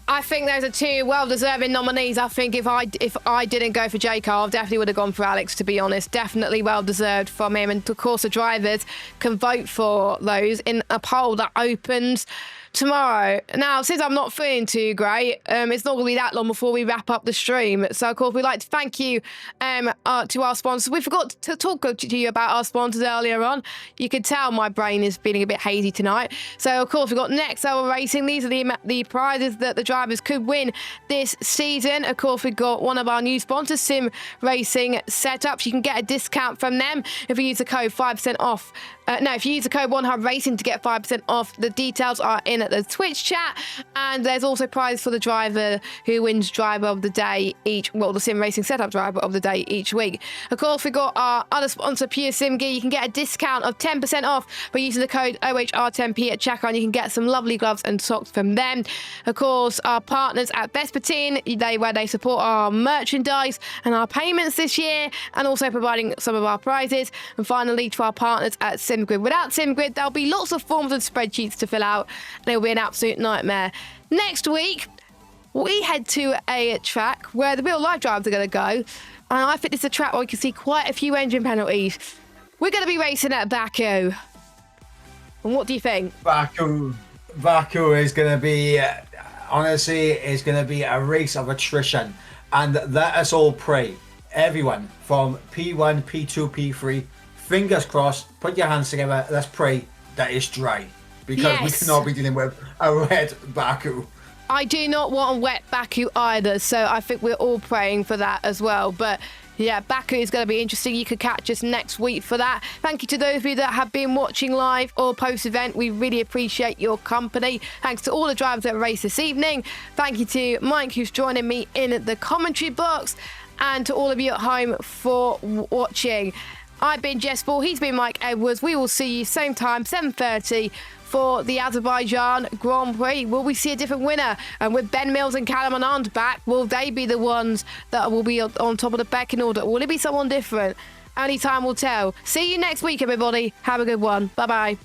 I think those are two well-deserving nominees. I think if I didn't go for J. Cole, I definitely would have gone for Alex, to be honest. Definitely well-deserved from him. And of course, the drivers can vote for those in a poll that opens tomorrow. Now, since I'm not feeling too great, it's not going to be that long before we wrap up the stream. So, of course, we'd like to thank you to our sponsors. We forgot to talk to you about our sponsors earlier on. You can tell my brain is feeling a bit hazy tonight. So, of course, we've got Next Level Racing. These are the prizes that the drivers could win this season. Of course, we've got one of our new sponsors, Sim Racing Setups. You can get a discount from them if you use the code 5% off. If you use the code OneHub Racing to get 5% off. The details are in at the Twitch chat, and there's also prize for the driver who wins driver of the day the Sim Racing Setup driver of the day each week. Of course, we've got our other sponsor, Pure Sim Gear. You can get a discount of 10% off by using the code OHR10P at checkout, and you can get some lovely gloves and socks from them. Of course, our partners at Vespertine, where they support our merchandise and our payments this year, and also providing some of our prizes. And finally, to our partners at SimGrid. Without SimGrid, there'll be lots of forms and spreadsheets to fill out, and it'll be an absolute nightmare. Next week, we head to a track where the real life drivers are going to go, and I think it's a track where we can see quite a few engine penalties. We're going to be racing at Baku. And what do you think? Baku is going to be, honestly, is going to be a race of attrition, and let us all pray. Everyone from P1, P2, P3, fingers crossed, put your hands together, let's pray that it's dry, because we cannot be dealing with a wet Baku. I do not want a wet Baku either, so I think we're all praying for that as well. But yeah, Baku is going to be interesting. You could catch us next week for that. Thank you to those of you that have been watching live or post-event. We really appreciate your company. Thanks to all the drivers that raced this evening. Thank you to Mike, who's joining me in the commentary box, and to all of you at home for watching. I've been Jess Ball. He's been Mike Edwards. We will see you same time, 7:30. For the Azerbaijan Grand Prix. Will we see a different winner? And with Ben Mills and Callum Anand back, will they be the ones that will be on top of the pecking order? Will it be someone different? Only time will tell. See you next week, everybody. Have a good one. Bye-bye.